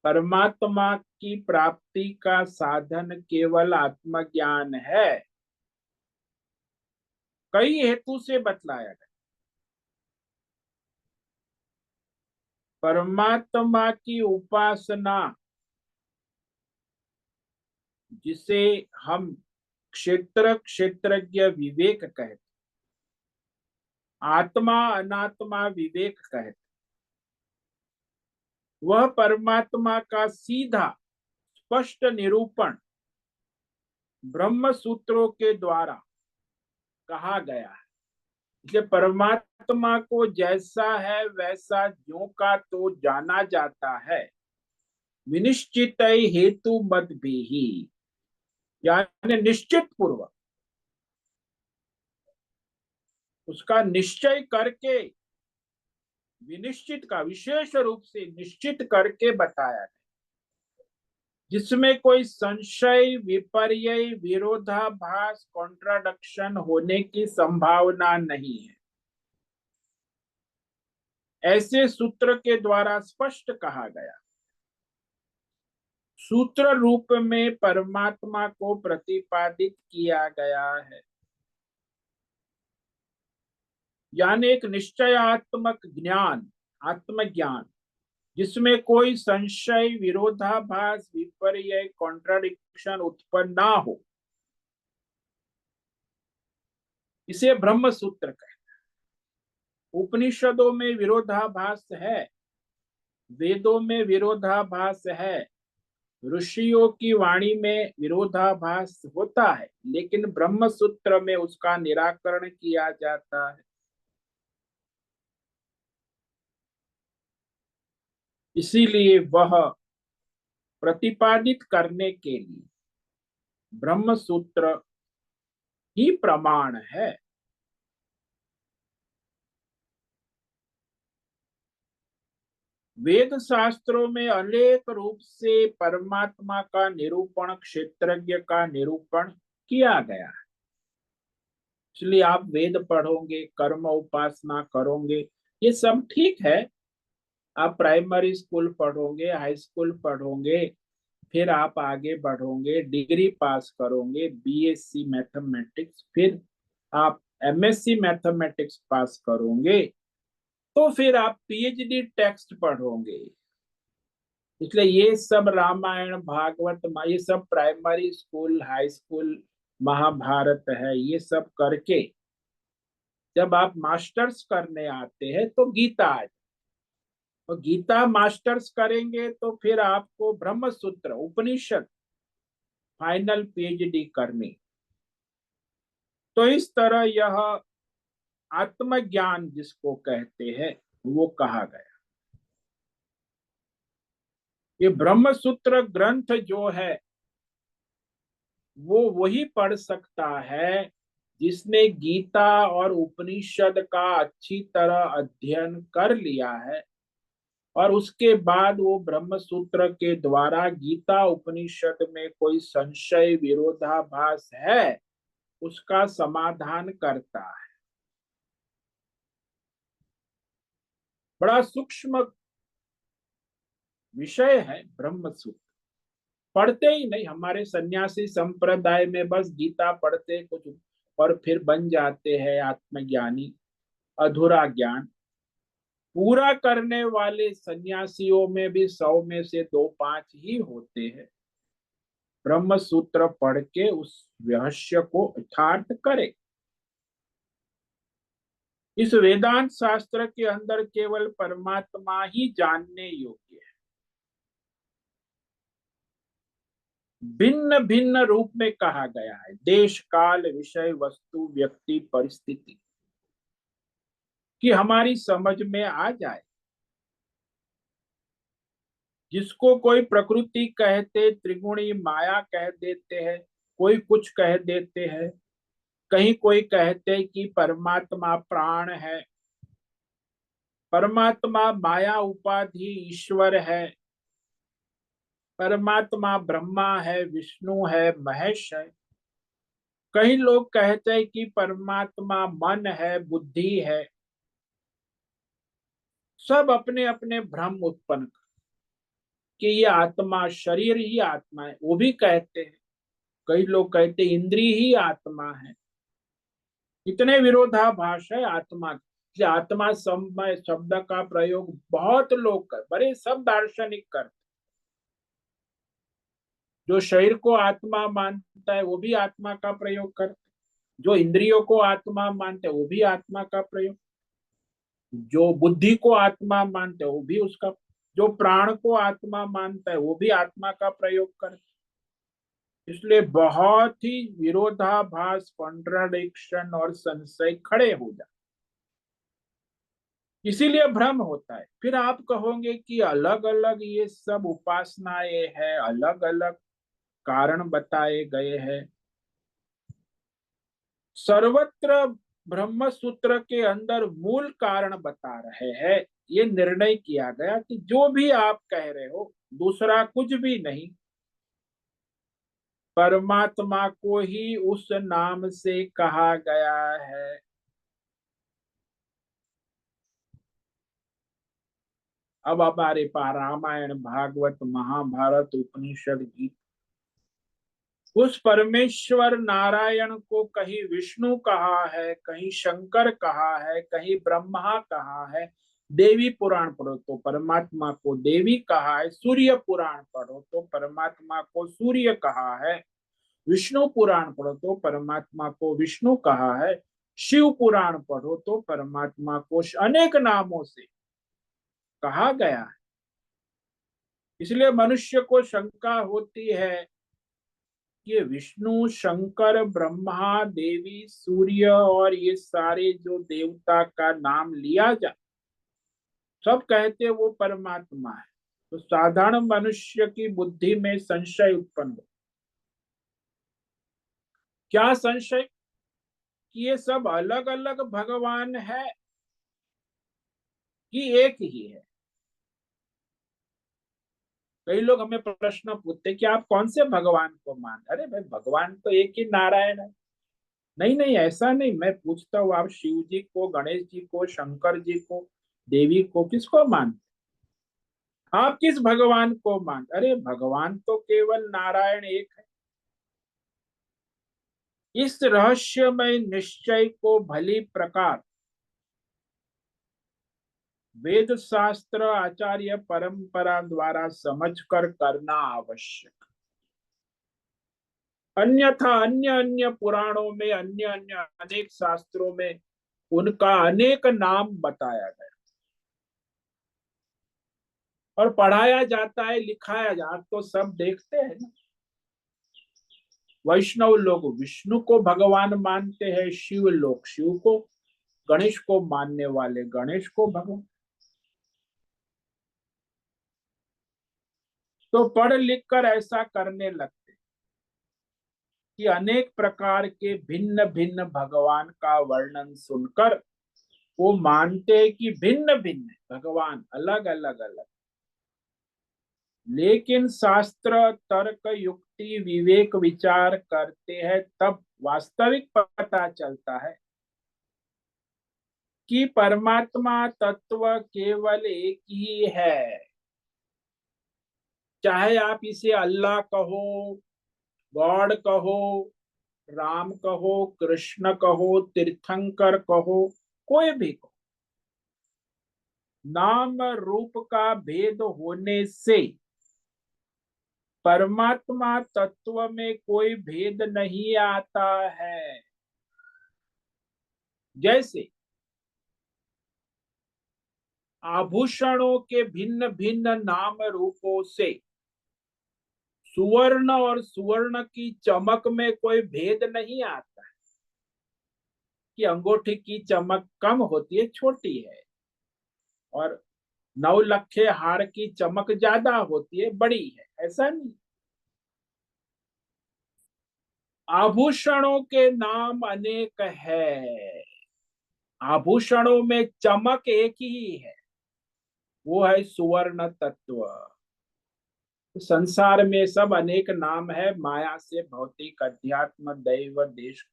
परमात्मा की प्राप्ति का साधन केवल आत्मज्ञान है। कई हेतु से बतलाया गया। परमात्मा की उपासना, जिसे हम क्षेत्र क्षेत्रज्ञ विवेक कहते, आत्मा अनात्मा विवेक कहते, वह परमात्मा का सीधा स्पष्ट निरूपण ब्रह्म सूत्रों के द्वारा कहा गया है। इसलिए परमात्मा को जैसा है वैसा ज्यों का तो जाना जाता है, विनिश्चित हेतु मत भी ही, यानी निश्चित पूर्वक उसका निश्चय करके, विनिश्चित का विशेष रूप से निश्चित करके बताया है, जिसमें कोई संशय, विपर्य, विरोधाभास, कॉन्ट्राडिक्शन होने की संभावना नहीं है। ऐसे सूत्र के द्वारा स्पष्ट कहा गया। सूत्र रूप में परमात्मा को प्रतिपादित किया गया है, यानी एक निश्चयात्मक ज्ञान, आत्मज्ञान, जिसमें कोई संशय, विरोधाभास, विपर्य, कॉन्ट्राडिक्शन उत्पन्न ना हो, इसे ब्रह्म सूत्र कहते हैं। उपनिषदों में विरोधाभास है, वेदों में विरोधाभास है, ऋषियों की वाणी में विरोधाभास होता है, लेकिन ब्रह्म सूत्र में उसका निराकरण किया जाता है। इसीलिए वह प्रतिपादित करने के लिए ब्रह्म सूत्र ही प्रमाण है। वेद शास्त्रों में अनेक रूप से परमात्मा का निरूपण, क्षेत्रज्ञ का निरूपण किया गया है। इसलिए आप वेद पढ़ोगे, कर्म उपासना करोगे, ये सब ठीक है। आप प्राइमरी स्कूल पढ़ोगे, हाई स्कूल पढ़ोगे, फिर आप आगे बढ़ोगे, डिग्री पास करोगे, बीएससी मैथमेटिक्स, फिर आप एमएससी मैथमेटिक्स पास करोगे, तो फिर आप पीएचडी टेक्स्ट पढ़ोगे। इसलिए ये सब रामायण, भागवत, ये सब primary school, high school, Mahabharata है, ये सब करके जब आप मास्टर्स करने आते हैं तो गीता आ जाए। तो गीता मास्टर्स करेंगे तो फिर आपको ब्रह्म सूत्र, उपनिषद, फाइनल पीएचडी करनी। तो इस तरह यह आत्मज्ञान जिसको कहते हैं वो कहा गया। ये ब्रह्म सूत्र ग्रंथ जो है वो वही पढ़ सकता है जिसने गीता और उपनिषद का अच्छी तरह अध्ययन कर लिया है, और उसके बाद वो ब्रह्म सूत्र के द्वारा गीता उपनिषद में कोई संशय, विरोधाभास है, उसका समाधान करता है। बड़ा सूक्ष्म विषय है ब्रह्म सूत्र। पढ़ते ही नहीं, हमारे सन्यासी संप्रदाय में बस गीता पढ़ते कुछ और फिर बन जाते हैं आत्मज्ञानी, अधूरा ज्ञान। पूरा करने वाले सन्यासियों में भी 100 में से 2-5 ही होते हैं। ब्रह्म सूत्र पढ़ के उस रहस्य को यथार्थ करे। इस वेदांत शास्त्र के अंदर केवल परमात्मा ही जानने योग्य है। भिन्न भिन्न रूप में कहा गया है, देश काल विषय वस्तु व्यक्ति परिस्थिति, कि हमारी समझ में आ जाए। जिसको कोई प्रकृति कहते, त्रिगुणी माया कह देते हैं, कोई कुछ कह देते हैं, कहीं कोई कहते कि परमात्मा प्राण है, परमात्मा माया उपाधि ईश्वर है, परमात्मा ब्रह्मा है, विष्णु है, महेश है। कई लोग कहते हैं कि परमात्मा मन है, बुद्धि है। सब अपने अपने भ्रम उत्पन्न कर कि ये आत्मा शरीर ही आत्मा है, वो भी कहते हैं। कई लोग कहते इंद्रिय ही आत्मा है। इतने विरोधाभास है आत्मा कि आत्मा समय शब्द का प्रयोग बहुत लोग कर, बड़े सब दार्शनिक करते। जो शरीर को आत्मा मानता है वो भी आत्मा का प्रयोग करते, जो इंद्रियों को आत्मा मानते हैं वो भी आत्मा का प्रयोग, जो बुद्धि को आत्मा मानते हैं वो भी उसका, जो प्राण को आत्मा मानता है वो भी आत्मा का प्रयोग करते। इसलिए बहुत ही विरोधाभास, कॉन्ट्राडिक्शन और संशय खड़े हो जाते, इसीलिए भ्रम होता है। फिर आप कहोगे कि अलग अलग ये सब उपासनाएं हैं, अलग अलग कारण बताए गए हैं। सर्वत्र ब्रह्म सूत्र के अंदर मूल कारण बता रहे हैं। ये निर्णय किया गया कि जो भी आप कह रहे हो दूसरा कुछ भी नहीं, परमात्मा को ही उस नाम से कहा गया है। अब हमारे पास रामायण, भागवत, महाभारत, उपनिषद, गीता, उस परमेश्वर नारायण को कहीं विष्णु कहा है, कहीं शंकर कहा है, कहीं ब्रह्मा कहा है। देवी पुराण पढ़ो तो परमात्मा को देवी कहा है, सूर्य पुराण पढ़ो तो परमात्मा को सूर्य कहा है, विष्णु पुराण पढ़ो तो परमात्मा को विष्णु कहा है, शिव पुराण पढ़ो तो परमात्मा को अनेक नामों से कहा गया है। इसलिए मनुष्य को शंका होती है ये विष्णु, शंकर, ब्रह्मा, देवी, सूर्य और ये सारे जो देवता का नाम लिया जा, सब कहते वो परमात्मा है। तो साधारण मनुष्य की बुद्धि में संशय उत्पन्न हो। क्या संशय? कि ये सब अलग अलग भगवान है कि एक ही है। कई लोग हमें प्रश्न पूछते कि आप कौन से भगवान को मान, अरे भाई भगवान तो एक ही नारायण है। नहीं नहीं, ऐसा नहीं। मैं पूछता हूँ आप शिव जी को, गणेश जी को, शंकर जी को, देवी को किसको मानते? आप किस भगवान को मानते? अरे भगवान तो केवल नारायण एक है। इस रहस्यमय निश्चय को भली प्रकार वेद शास्त्र आचार्य परंपरा द्वारा समझकर करना आवश्यक। अन्यथा अन्य अन्य पुराणों में, अन्य अन्य अनेक शास्त्रों में उनका अनेक नाम बताया गया और पढ़ाया जाता है, लिखाया जाता, तो सब देखते हैं ना। वैष्णव लोग विष्णु को भगवान मानते हैं, शिव लोग शिव को, गणेश को मानने वाले गणेश को भगवान। तो पढ़ लिख कर ऐसा करने लगते कि अनेक प्रकार के भिन्न भिन्न भगवान का वर्णन सुनकर वो मानते हैं कि भिन्न भिन्न भगवान, अलग अलग अलग। लेकिन शास्त्र तर्क युक्ति विवेक विचार करते हैं तब वास्तविक पता चलता है कि परमात्मा तत्व केवल एक ही है। चाहे आप इसे अल्लाह कहो, गॉड कहो, राम कहो, कृष्ण कहो, तीर्थंकर कहो, कोई भी कहो, नाम रूप का भेद होने से परमात्मा तत्व में कोई भेद नहीं आता है। जैसे आभूषणों के भिन्न भिन्न नाम रूपों से सुवर्ण और सुवर्ण की चमक में कोई भेद नहीं आता है कि अंगूठी की चमक कम होती है, छोटी है, और नवलखे हार की चमक ज्यादा होती है, बड़ी है, ऐसा नहीं। आभूषणों के नाम अनेक है, आभूषणों में चमक एक ही है, वो है सुवर्ण तत्व। संसार में सब अनेक नाम है, माया से भौतिक, अध्यात्म, दैव, देश,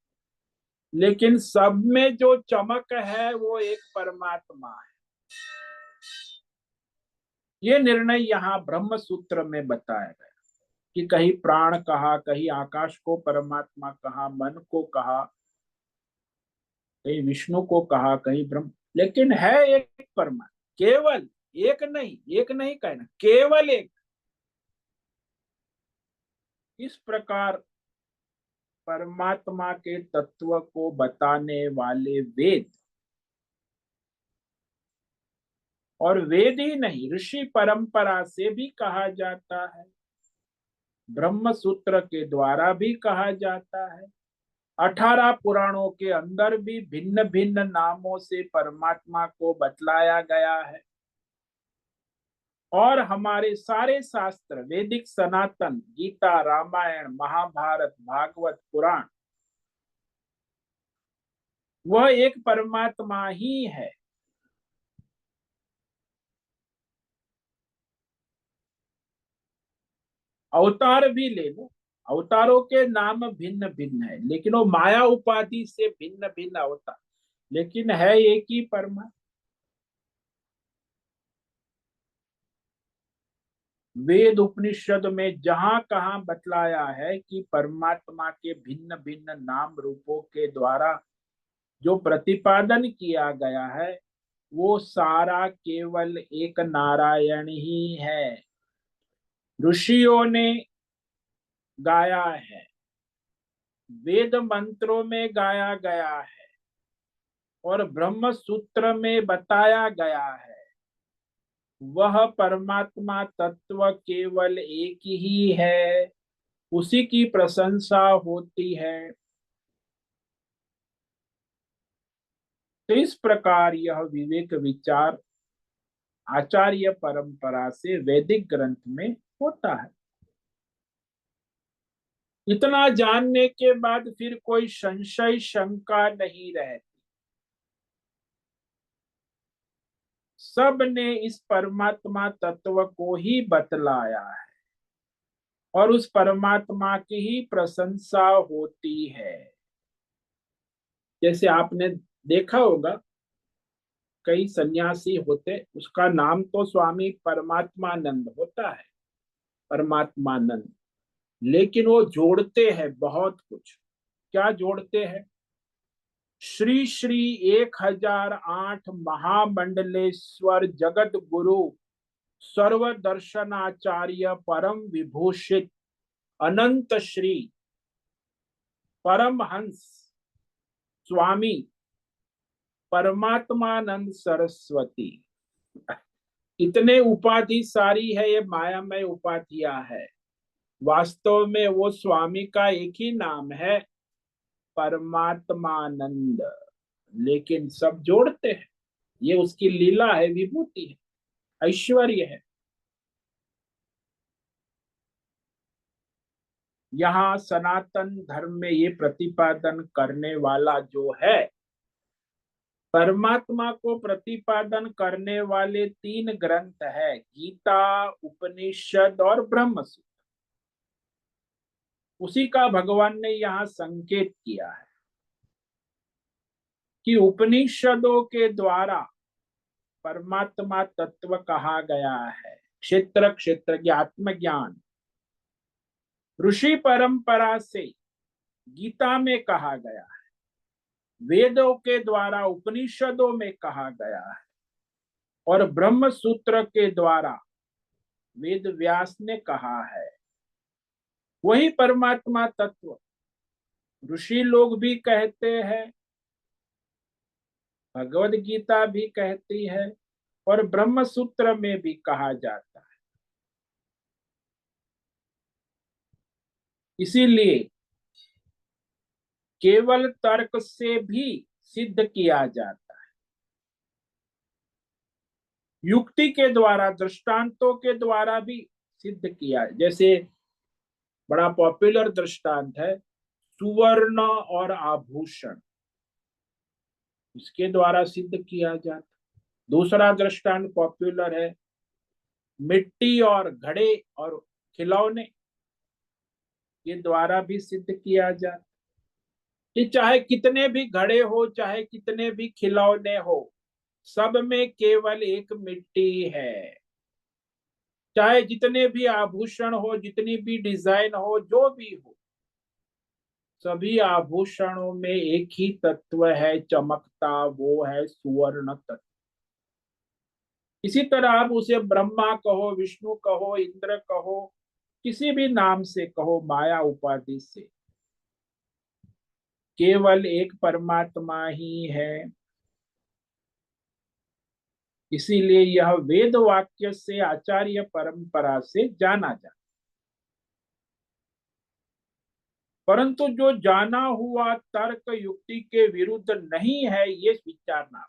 लेकिन सब में जो चमक है वो एक परमात्मा है। ये निर्णय यहाँ ब्रह्म सूत्र में बताया गया कि कहीं प्राण कहा, कहीं आकाश को परमात्मा कहा, मन को कहा, कहीं विष्णु को कहा, कहीं ब्रह्म, लेकिन है एक परमात्मा, केवल एक नहीं, एक नहीं कहना, केवल एक। इस प्रकार परमात्मा के तत्व को बताने वाले वेद, और वेद ही नहीं, ऋषि परंपरा से भी कहा जाता है, ब्रह्म सूत्र के द्वारा भी कहा जाता है, 18 पुराणों के अंदर भी भिन्न भिन्न नामों से परमात्मा को बतलाया गया है। और हमारे सारे शास्त्र, वैदिक, सनातन, गीता, रामायण, महाभारत, भागवत, पुराण, वह एक परमात्मा ही है। अवतार भी ले लो, अवतारों के नाम भिन्न भिन्न है, लेकिन वो माया उपाधि से भिन्न भिन्न अवतार, लेकिन है एक ही परमात्मा। वेद उपनिषद में जहां कहां बतलाया है कि परमात्मा के भिन्न भिन्न नाम रूपों के द्वारा जो प्रतिपादन किया गया है, वो सारा केवल एक नारायण ही है। ऋषियों ने गाया है, वेद मंत्रों में गाया गया है, और ब्रह्म सूत्र में बताया गया है, वह परमात्मा तत्व केवल एक ही है, उसी की प्रशंसा होती है। तो इस प्रकार यह विवेक विचार आचार्य परंपरा से वैदिक ग्रंथ में होता है। इतना जानने के बाद फिर कोई संशय शंका नहीं रहती, सब ने इस परमात्मा तत्व को ही बतलाया है, और उस परमात्मा की ही प्रशंसा होती है। जैसे आपने देखा होगा, कई सन्यासी होते, उसका नाम तो स्वामी परमात्मानंद होता है, परमात्मानंद, लेकिन वो जोड़ते हैं बहुत कुछ। क्या जोड़ते हैं? श्री श्री 1008 महामंडलेश्वर जगत गुरु सर्वदर्शनाचार्य परम विभूषित अनंत श्री परमहंस स्वामी परमात्मानंद सरस्वती। इतने उपाधि सारी है, ये मायामय उपाधियां है, वास्तव में वो स्वामी का एक ही नाम है, परमात्मानंद। लेकिन सब जोड़ते हैं, ये उसकी लीला है, विभूति है, ऐश्वर्य है। यहाँ सनातन धर्म में ये प्रतिपादन करने वाला जो है, परमात्मा को प्रतिपादन करने वाले 3 ग्रंथ है, गीता, उपनिषद और ब्रह्म सूत्र। उसी का भगवान ने यहाँ संकेत किया है कि उपनिषदों के द्वारा परमात्मा तत्व कहा गया है, क्षेत्र क्षेत्र की आत्मज्ञान। ऋषि परंपरा से गीता में कहा गया है, वेदों के द्वारा उपनिषदों में कहा गया है, और ब्रह्म सूत्र के द्वारा वेद व्यास ने कहा है, वही परमात्मा तत्व ऋषि लोग भी कहते हैं, भगवद गीता भी कहती है, और ब्रह्म सूत्र में भी कहा जाता है। इसीलिए केवल तर्क से भी सिद्ध किया जाता है, युक्ति के द्वारा, दृष्टांतों के द्वारा भी सिद्ध किया। जैसे बड़ा पॉपुलर दृष्टांत है सुवर्ण और आभूषण, इसके द्वारा सिद्ध किया जाता। दूसरा दृष्टांत पॉपुलर है मिट्टी और घड़े और खिलौने, के द्वारा भी सिद्ध किया जाता। कि चाहे कितने भी घड़े हो, चाहे कितने भी खिलौने हो, सब में केवल एक मिट्टी है। चाहे जितने भी आभूषण हो, जितनी भी डिजाइन हो, जो भी हो, सभी आभूषणों में एक ही तत्व है चमकता, वो है सुवर्ण तत्व। इसी तरह आप उसे ब्रह्मा कहो, विष्णु कहो, इंद्र कहो, किसी भी नाम से कहो, माया उपाधि से, केवल एक परमात्मा ही है। इसीलिए यह वेद वाक्य से, आचार्य परंपरा से जाना जाता। परंतु जो जाना हुआ तर्क युक्ति के विरुद्ध नहीं है, ये विचारना,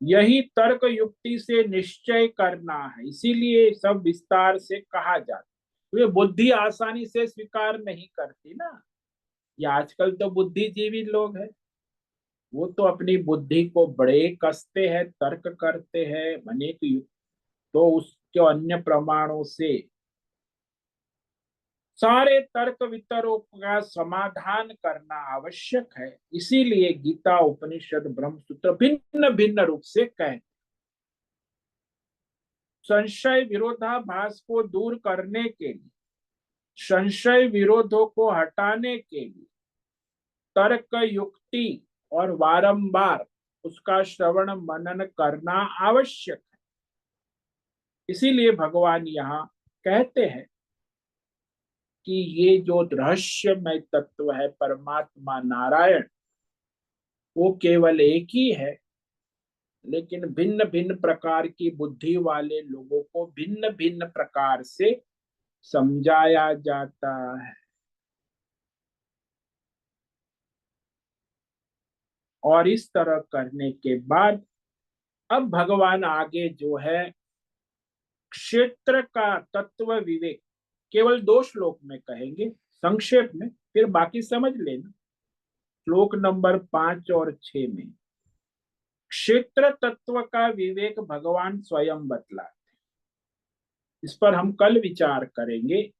यही तर्क युक्ति से निश्चय करना है। इसीलिए सब विस्तार से कहा जाता है। वे बुद्धि आसानी से स्वीकार नहीं करती ना। ये आजकल तो बुद्धिजीवी लोग हैं, वो तो अपनी बुद्धि को बड़े कसते हैं, तर्क करते हैं अनेक युक्त, तो उसके अन्य प्रमाणों से सारे तर्क वितर्कों का समाधान करना आवश्यक है। इसीलिए गीता, उपनिषद, ब्रह्मसूत्र भिन्न भिन्न रूप से कहते। संशय विरोधाभास को दूर करने के लिए, संशय विरोधों को हटाने के लिए तर्क युक्ति और बारंबार उसका श्रवण मनन करना आवश्यक है। इसीलिए भगवान यहाँ कहते हैं कि ये जो रहस्यमय तत्व है परमात्मा नारायण, वो केवल एक ही है, लेकिन भिन्न भिन्न प्रकार की बुद्धि वाले लोगों को भिन्न भिन्न प्रकार से समझाया जाता है। और इस तरह करने के बाद अब भगवान आगे जो है क्षेत्र का तत्व विवेक केवल 2 श्लोक में कहेंगे संक्षेप में, फिर बाकी समझ लेना। श्लोक नंबर 5 और 6 में क्षेत्र तत्व का विवेक भगवान स्वयं बतलाते। इस पर हम कल विचार करेंगे।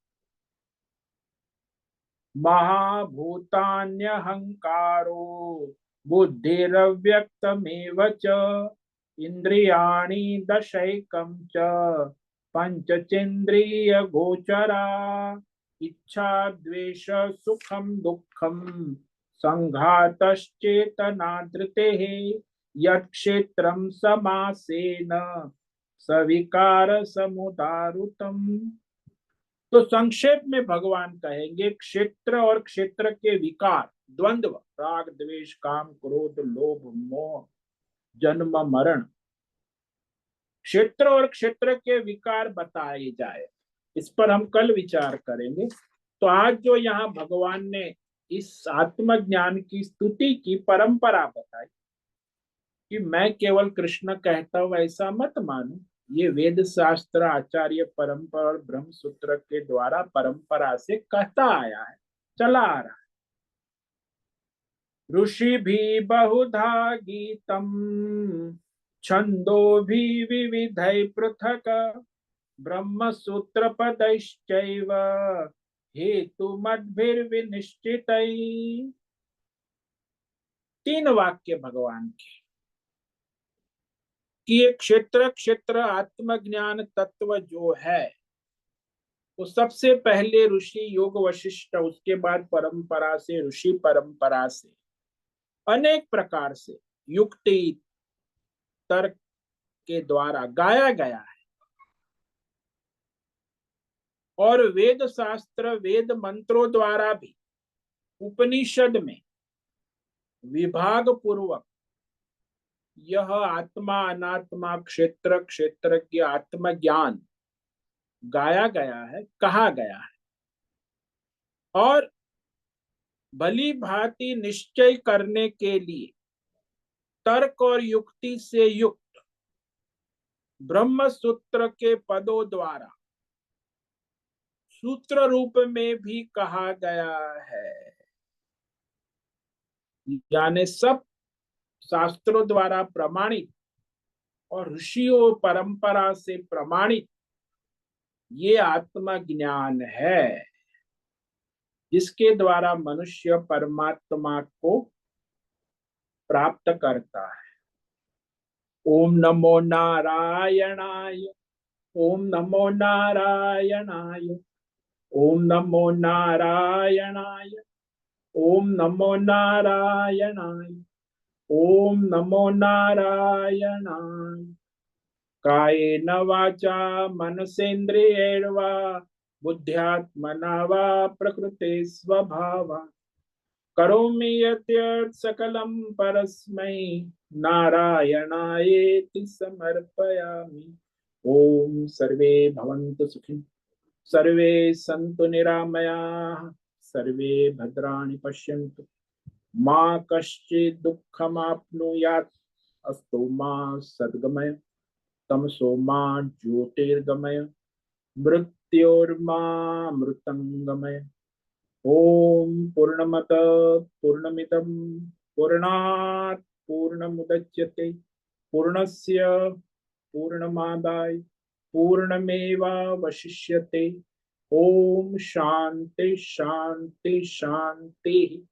महाभूतान्यहंकारो बुद्धिरव्यक्तमेव च इंद्रियाणि दशैकं च पंचचेन्द्रिय गोचरा इच्छा द्वेष सुखम दुखम संघातश्चेतना धृतेः यत्क्षेत्रं समासेन सविकार समुदारुतम। तो संक्षेप में भगवान कहेंगे क्षेत्र और क्षेत्र के विकार, द्वंद्व, राग द्वेष काम क्रोध लोभ मोह जन्म मरण, क्षेत्र और क्षेत्र के विकार बताए जाए। इस पर हम कल विचार करेंगे। तो आज जो यहाँ भगवान ने इस आत्मज्ञान की स्तुति की परंपरा बताई कि मैं केवल कृष्ण कहता हूं ऐसा मत मानो, ये वेद शास्त्र आचार्य परंपरा और ब्रह्म सूत्र के द्वारा परंपरा से कहता आया है, चला आ रहा है। ऋषि भी बहुधा गीतम छंदो भी विविधै पृथक ब्रह्म सूत्र पदैश्चैव हेतु मद्भिर्विनिश्चित। 3 वाक्य भगवान के कि ये क्षेत्र क्षेत्र आत्मज्ञान तत्व जो है वो सबसे पहले ऋषि योग वशिष्ठ, उसके बाद परंपरा से, ऋषि परंपरा से अनेक प्रकार से युक्ति तर्क के द्वारा गाया गया है, और वेद शास्त्र वेद मंत्रों द्वारा भी उपनिषद में विभाग पूर्वक यह आत्मा अनात्मा क्षेत्र क्षेत्रज्ञ आत्मज्ञान गाया गया है, कहा गया है। और भली भांति निश्चय करने के लिए तर्क और युक्ति से युक्त ब्रह्म सूत्र के पदों द्वारा सूत्र रूप में भी कहा गया है। यानी सब शास्त्रों द्वारा प्रमाणित और ऋषियों परंपरा से प्रमाणित ये आत्मज्ञान है, जिसके द्वारा मनुष्य परमात्मा को प्राप्त करता है। ओम नमो नारायणाय, ओम नमो नारायणाय, ओम नमो नारायणाय, ओम नमो नारायणाय, ओम नमो नारायणाय। कायेन वाचा मनसेन्द्रियैर्वा बुद्ध्यात्मना वा प्रकृते स्वभावात् करोमि यद्यत् सकलं परस्मै नारायणायेति समर्पयामि। ओम सर्वे भवन्तु सुखिनः, सर्वे सन्तु निरामयाः, सर्वे भद्राणि पश्यन्तु, मा कश्चित् दुःखमाप्नुयात्, अस्तु मा सद्गमय, तमसो मा ज्योतिर्गमय, मृत्योर्मा मृतंगमय। ओम पूर्णमत पूर्णमिदं पूर्णात् पूर्णमुदच्यते पूर्णस्य पूर्णमादाय पूर्णमेवावशिष्यते। ओम शांति शांति शांति।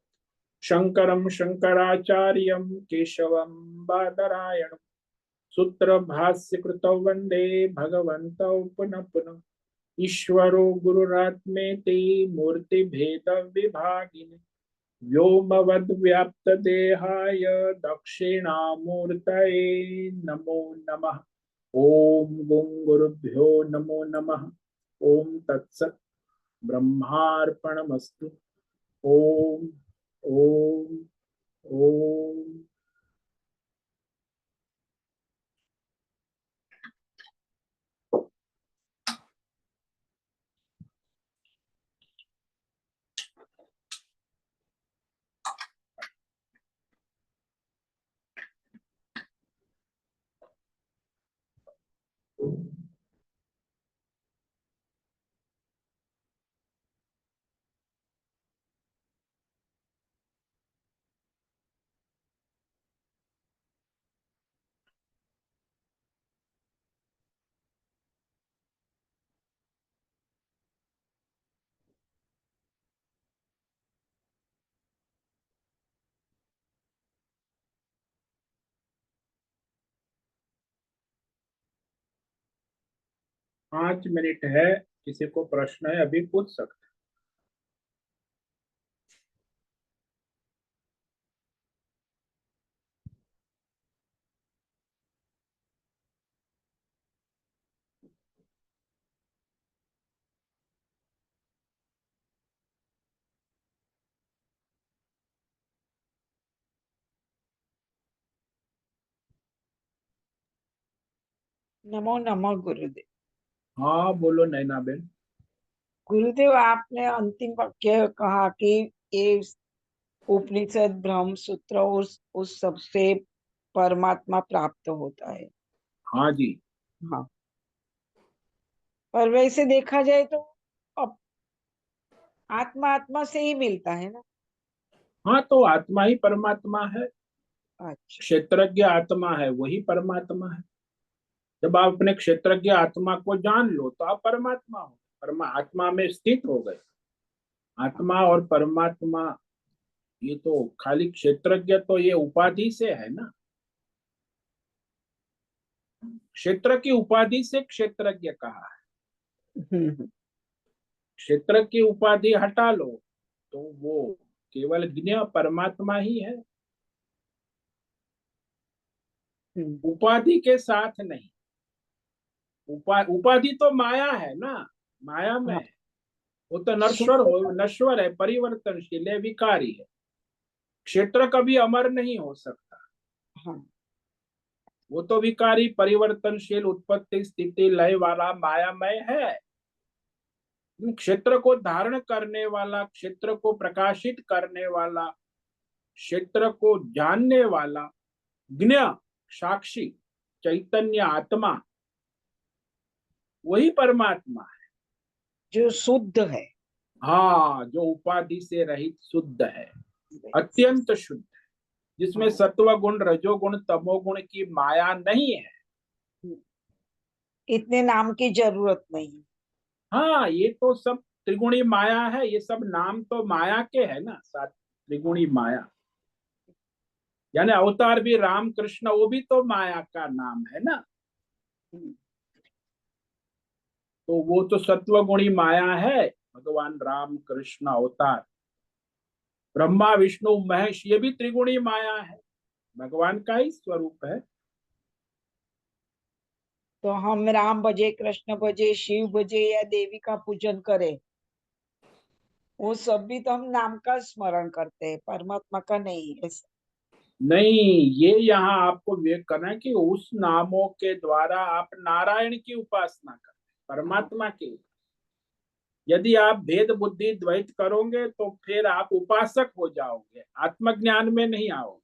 शंकरं शंकराचार्यं केशवं बादरायणं सूत्र भाष्य कृतौ वंदे भगवन्तौ पुनः पुनः। ईश्वरो गुरुरात्मेति मूर्ति भेद विभागिने व्योमवद् व्याप्त देहाय दक्षिणामूर्तये नमो नमः। ओम गुं गुरुभ्यो नमो नमः। ओम तत्सत् ब्रह्मार्पणमस्तु। ओम ओम ओम। 5 मिनट है, किसी को प्रश्न है अभी पूछ सकते। नमो नमः गुरुदेव। हाँ बोलो नैना बेन। गुरुदेव, आपने अंतिम वाक्य कहा कि ये उपनिषद ब्रह्म सूत्र उस सबसे परमात्मा प्राप्त होता है। हाँ जी। हाँ, पर वैसे देखा जाए तो अब आत्मा आत्मा से ही मिलता है ना। हाँ तो आत्मा ही परमात्मा है, अच्छा। क्षेत्रज्ञ आत्मा है वही परमात्मा है। जब आप अपने क्षेत्रज्ञ आत्मा को जान लो तो आप परमात्मा हो, आत्मा में स्थित हो गए। आत्मा और परमात्मा ये तो खाली क्षेत्रज्ञ तो ये उपाधि से है ना, क्षेत्र की उपाधि से क्षेत्रज्ञ कहा है। हम्म। क्षेत्र की उपाधि हटा लो तो वो केवल ज्ञ परमात्मा ही है। उपाधि के साथ नहीं। उपाधि तो माया है ना, माया में हाँ, है। वो तो शुद्ध। नश्वर है, परिवर्तनशील है, विकारी है। क्षेत्र कभी अमर नहीं हो सकता। हाँ, वो तो विकारी, परिवर्तनशील, उत्पत्ति स्थिति लय वाला मायामय है। क्षेत्र को धारण करने वाला, क्षेत्र को प्रकाशित करने वाला, क्षेत्र को जानने वाला, ज्ञ, साक्षी, चैतन्य आत्मा, वही परमात्मा है। जो शुद्ध है। हाँ, जो उपाधि से रहित शुद्ध है, अत्यंत शुद्ध, जिसमें हाँ, सत्व गुण, रजोगुण, तमोगुण की माया नहीं है। इतने नाम की जरूरत नहीं। हाँ, ये तो सब त्रिगुणी माया है। ये सब नाम तो माया के है ना, साथ त्रिगुणी माया। यानी अवतार भी राम कृष्ण, वो भी तो माया का नाम है ना। तो वो तो सत्वगुणी माया है। भगवान राम कृष्ण अवतार, ब्रह्मा विष्णु महेश, ये भी त्रिगुणी माया है, भगवान का ही स्वरूप है। तो हम राम भजे, कृष्ण भजे, शिव भजे या देवी का पूजन करें, वो सब भी तो हम नाम का स्मरण करते हैं, परमात्मा का नहीं। ऐसा नहीं, ये यहाँ आपको विवेक करना है कि उस नामों के द्वारा आप नारायण की उपासना करें, हाँ, परमात्मा की। यदि आप भेद बुद्धि द्वैत करोगे तो फिर आप उपासक हो जाओगे, आत्मज्ञान में नहीं आओगे।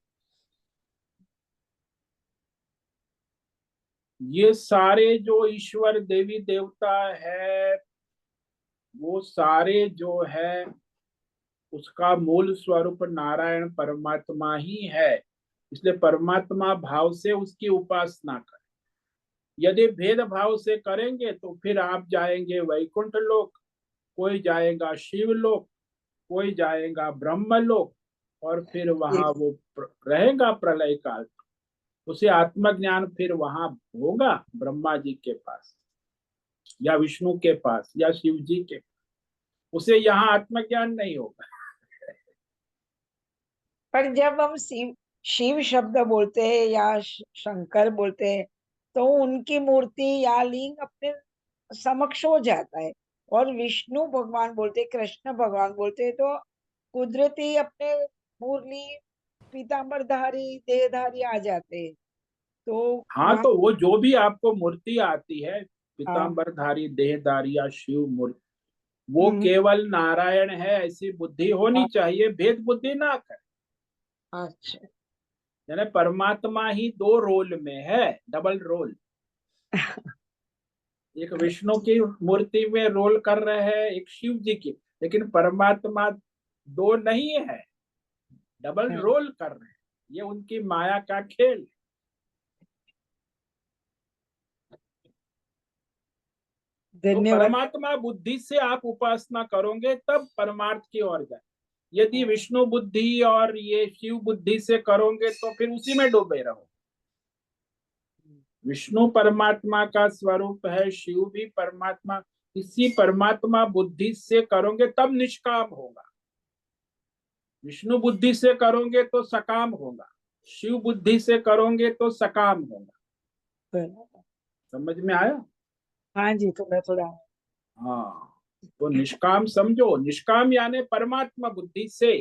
ये सारे जो ईश्वर देवी देवता है, वो सारे जो है, उसका मूल स्वरूप नारायण परमात्मा ही है। इसलिए परमात्मा भाव से उसकी उपासना करें। यदि भेद भाव से करेंगे तो फिर आप जाएंगे वैकुंठ लोक, कोई जाएगा शिव लोक, कोई जाएगा ब्रह्म लोक, और फिर ये वहां वो रहेगा प्रलय काल। उसे आत्मज्ञान फिर वहां होगा ब्रह्मा जी के पास, या विष्णु के पास, या शिव जी के। उसे यहाँ आत्मज्ञान नहीं होगा। पर जब हम शिव शिव शब्द बोलते हैं या शंकर बोलते हैं, तो उनकी मूर्ति या लिंग अपने समक्ष हो जाता है। और विष्णु भगवान बोलते, कृष्ण भगवान बोलते, तो कुदरती अपने मुरली पीताम्बरधारी देहधारी आ जाते हैं। तो हाँ, वहां तो वो जो भी आपको मूर्ति आती है, हाँ, पीताम्बरधारी देहधारी या शिव मूर्ति, वो हम्म, केवल नारायण है, ऐसी बुद्धि होनी हाँ, चाहिए। भेद बुद्धि ना करे। अच्छा। यानी परमात्मा ही दो रोल में है, डबल रोल। एक विष्णु की मूर्ति में रोल कर रहे हैं, एक शिव जी की। लेकिन परमात्मा दो नहीं है, डबल रोल कर रहे हैं। ये उनकी माया का खेल। तो धन्यवाद। परमात्मा बुद्धि से आप उपासना करोगे तब परमार्थ की ओर जाए। यदि विष्णु बुद्धि और ये शिव बुद्धि से करोगे तो फिर उसी में डूबे रहो। विष्णु परमात्मा का स्वरूप है, शिव भी परमात्मा। इसी परमात्मा बुद्धि से करोगे तब निष्काम होगा। विष्णु बुद्धि से करोगे तो सकाम होगा, शिव बुद्धि से करोगे तो सकाम होगा। समझ में आया? हाँ जी, थोड़ा थोड़ा। हाँ, तो निष्काम समझो, निष्काम यानी परमात्मा बुद्धि से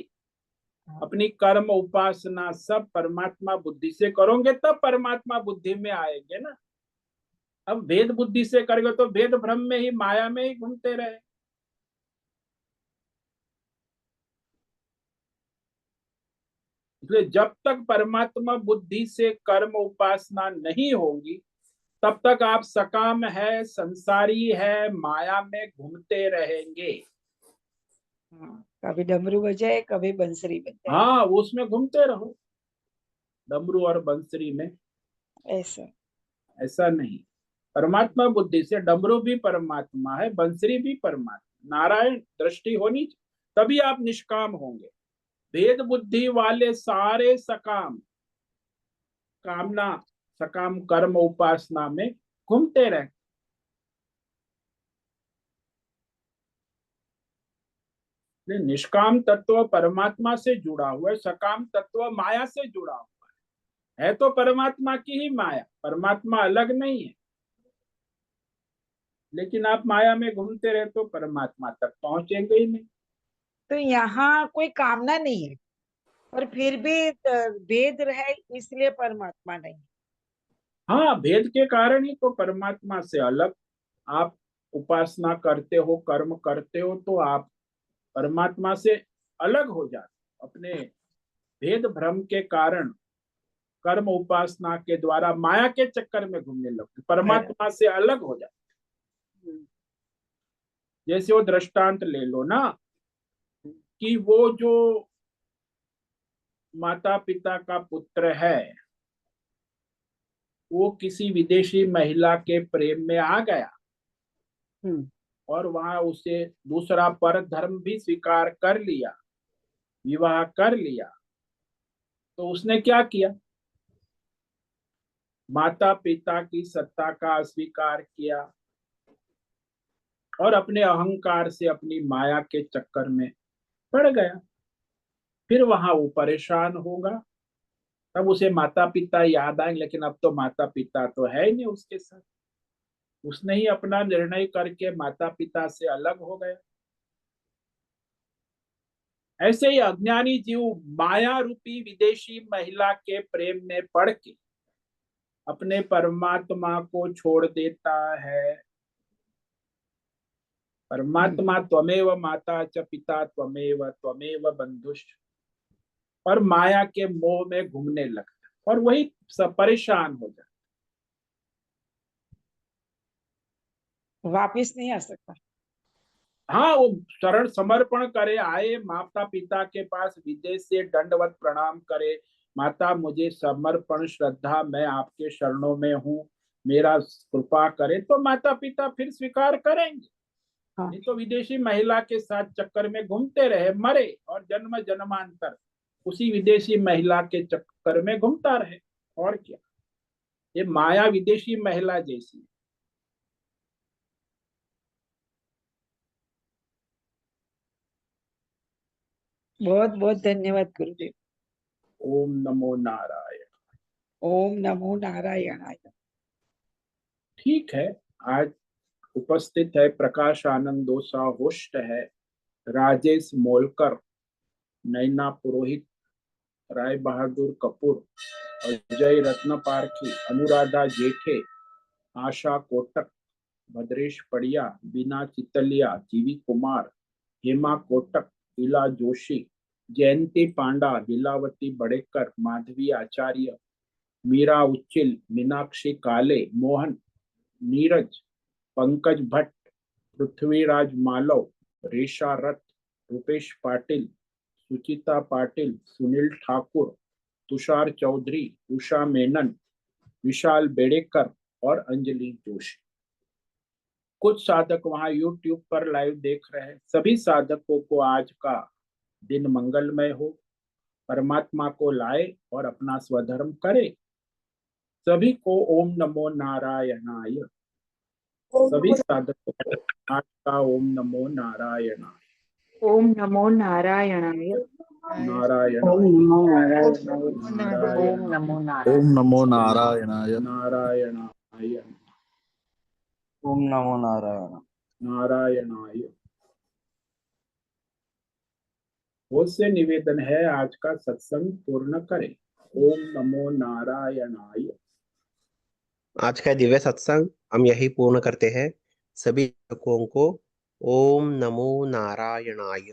अपनी कर्म उपासना सब परमात्मा बुद्धि से करोगे तब परमात्मा बुद्धि में आएंगे ना। अब भेद बुद्धि से करोगे तो भेद भ्रम में ही, माया में ही घूमते रहे। इसलिए जब तक परमात्मा बुद्धि से कर्म उपासना नहीं होगी, तब तक आप सकाम है, संसारी है, माया में घूमते रहेंगे। हाँ, कभी डमरू बजाए, कभी बंसरी बजाए, हाँ, उसमें घूमते रहो, डमरू और बंसरी में। ऐसा। ऐसा नहीं, परमात्मा बुद्धि से डमरू भी परमात्मा है, बंसरी भी परमात्मा, नारायण दृष्टि होनी तभी आप निष्काम होंगे। भेद बुद्धि वाले सारे सकाम, कामना, सकाम कर्म उपासना में घूमते रहे। निष्काम तत्व परमात्मा से जुड़ा हुआ है, सकाम तत्व माया से जुड़ा हुआ है तो परमात्मा की ही माया, परमात्मा अलग नहीं है। लेकिन आप माया में घूमते रहे तो परमात्मा तक पहुंचेंगे ही नहीं। तो यहाँ कोई कामना नहीं है, और फिर भी भेद है, इसलिए परमात्मा नहीं। हाँ, भेद के कारण ही तो परमात्मा से अलग। आप उपासना करते हो, कर्म करते हो, तो आप परमात्मा से अलग हो जाते अपने भेद भ्रम के कारण। कर्म उपासना के द्वारा माया के चक्कर में घूमने लगते, परमात्मा से अलग हो जाते। जैसे वो दृष्टांत ले लो ना, कि वो जो माता पिता का पुत्र है, वो किसी विदेशी महिला के प्रेम में आ गया, और वहां उसे दूसरा पर धर्म भी स्वीकार कर लिया, विवाह कर लिया। तो उसने क्या किया? माता पिता की सत्ता का अस्वीकार किया, और अपने अहंकार से अपनी माया के चक्कर में पड़ गया। फिर वहां वो परेशान होगा, तब उसे माता पिता याद आएंगे, लेकिन अब तो माता पिता तो है ही नहीं उसके साथ। उसने ही अपना निर्णय करके माता पिता से अलग हो गया। ऐसे ही अज्ञानी जीव माया रूपी विदेशी महिला के प्रेम में पड़ के अपने परमात्मा को छोड़ देता है। परमात्मा त्वमेव माता च पिता त्वमेव त्वमेव बंधुश्च, और माया के मोह में घूमने लगता, और वही सब परेशान हो जाता। वापिस नहीं आ सकता। हाँ, वो शरण समर्पण करे, आए माता पिता के पास विदेश से दंडवत प्रणाम करे, माता मुझे समर्पण श्रद्धा, मैं आपके शरणों में हूँ, मेरा कृपा करे, तो माता पिता फिर स्वीकार करेंगे। हाँ। नहीं तो विदेशी महिला के साथ चक्कर में घूमते रहे, मरे, और जन्म जन्मांतर उसी विदेशी महिला के चक्कर में घूमता रहे। और क्या, ये माया विदेशी महिला जैसी है। बहुत बहुत धन्यवाद गुरुदेव। ओम नमो नारायण। ओम नमो नारायणाय। ठीक है, आज उपस्थित है प्रकाश आनंद दोसा, होस्ट है राजेश मोलकर, नैना पुरोहित, राय बहादुर कपूर, अजय रत्न पारखी, अनुराधा जेठे, आशा कोटक, भद्रेश पड़िया, बीना चितलिया, जीवी कुमार, हेमा कोटक, इला जोशी, जयंती पांडा, लीलावती बड़ेकर, माधवी आचार्य, मीरा उच्चिल, मीनाक्षी काले, मोहन, नीरज, पंकज भट्ट, पृथ्वीराज मालव, रेशा रथ, रूपेश पाटिल, सुचिता पाटिल, सुनील ठाकुर, तुषार चौधरी, उषा मेनन, विशाल बेड़ेकर और अंजलि जोशी। कुछ साधक वहां यूट्यूब पर लाइव देख रहे हैं। सभी साधकों को आज का दिन मंगलमय हो, परमात्मा को लाए और अपना स्वधर्म करे। सभी को ओम नमो नारायणाय। सभी साधकों को आज का ओम नमो नारायणाय। ओम नमो नारायणाय। नारायण ओम नमो नारायणाय। ओम नारायण नमो ओम नारायण। नमो नारायणाय। नारायणाय ओम नमो नारायण। नारायणाय। बहुत से निवेदन है, आज का सत्संग पूर्ण करें। ओम नमो नारायणाय। आज का दिव्य सत्संग हम यही पूर्ण करते हैं। सभी लोगों को ओम नमो नारायणाय।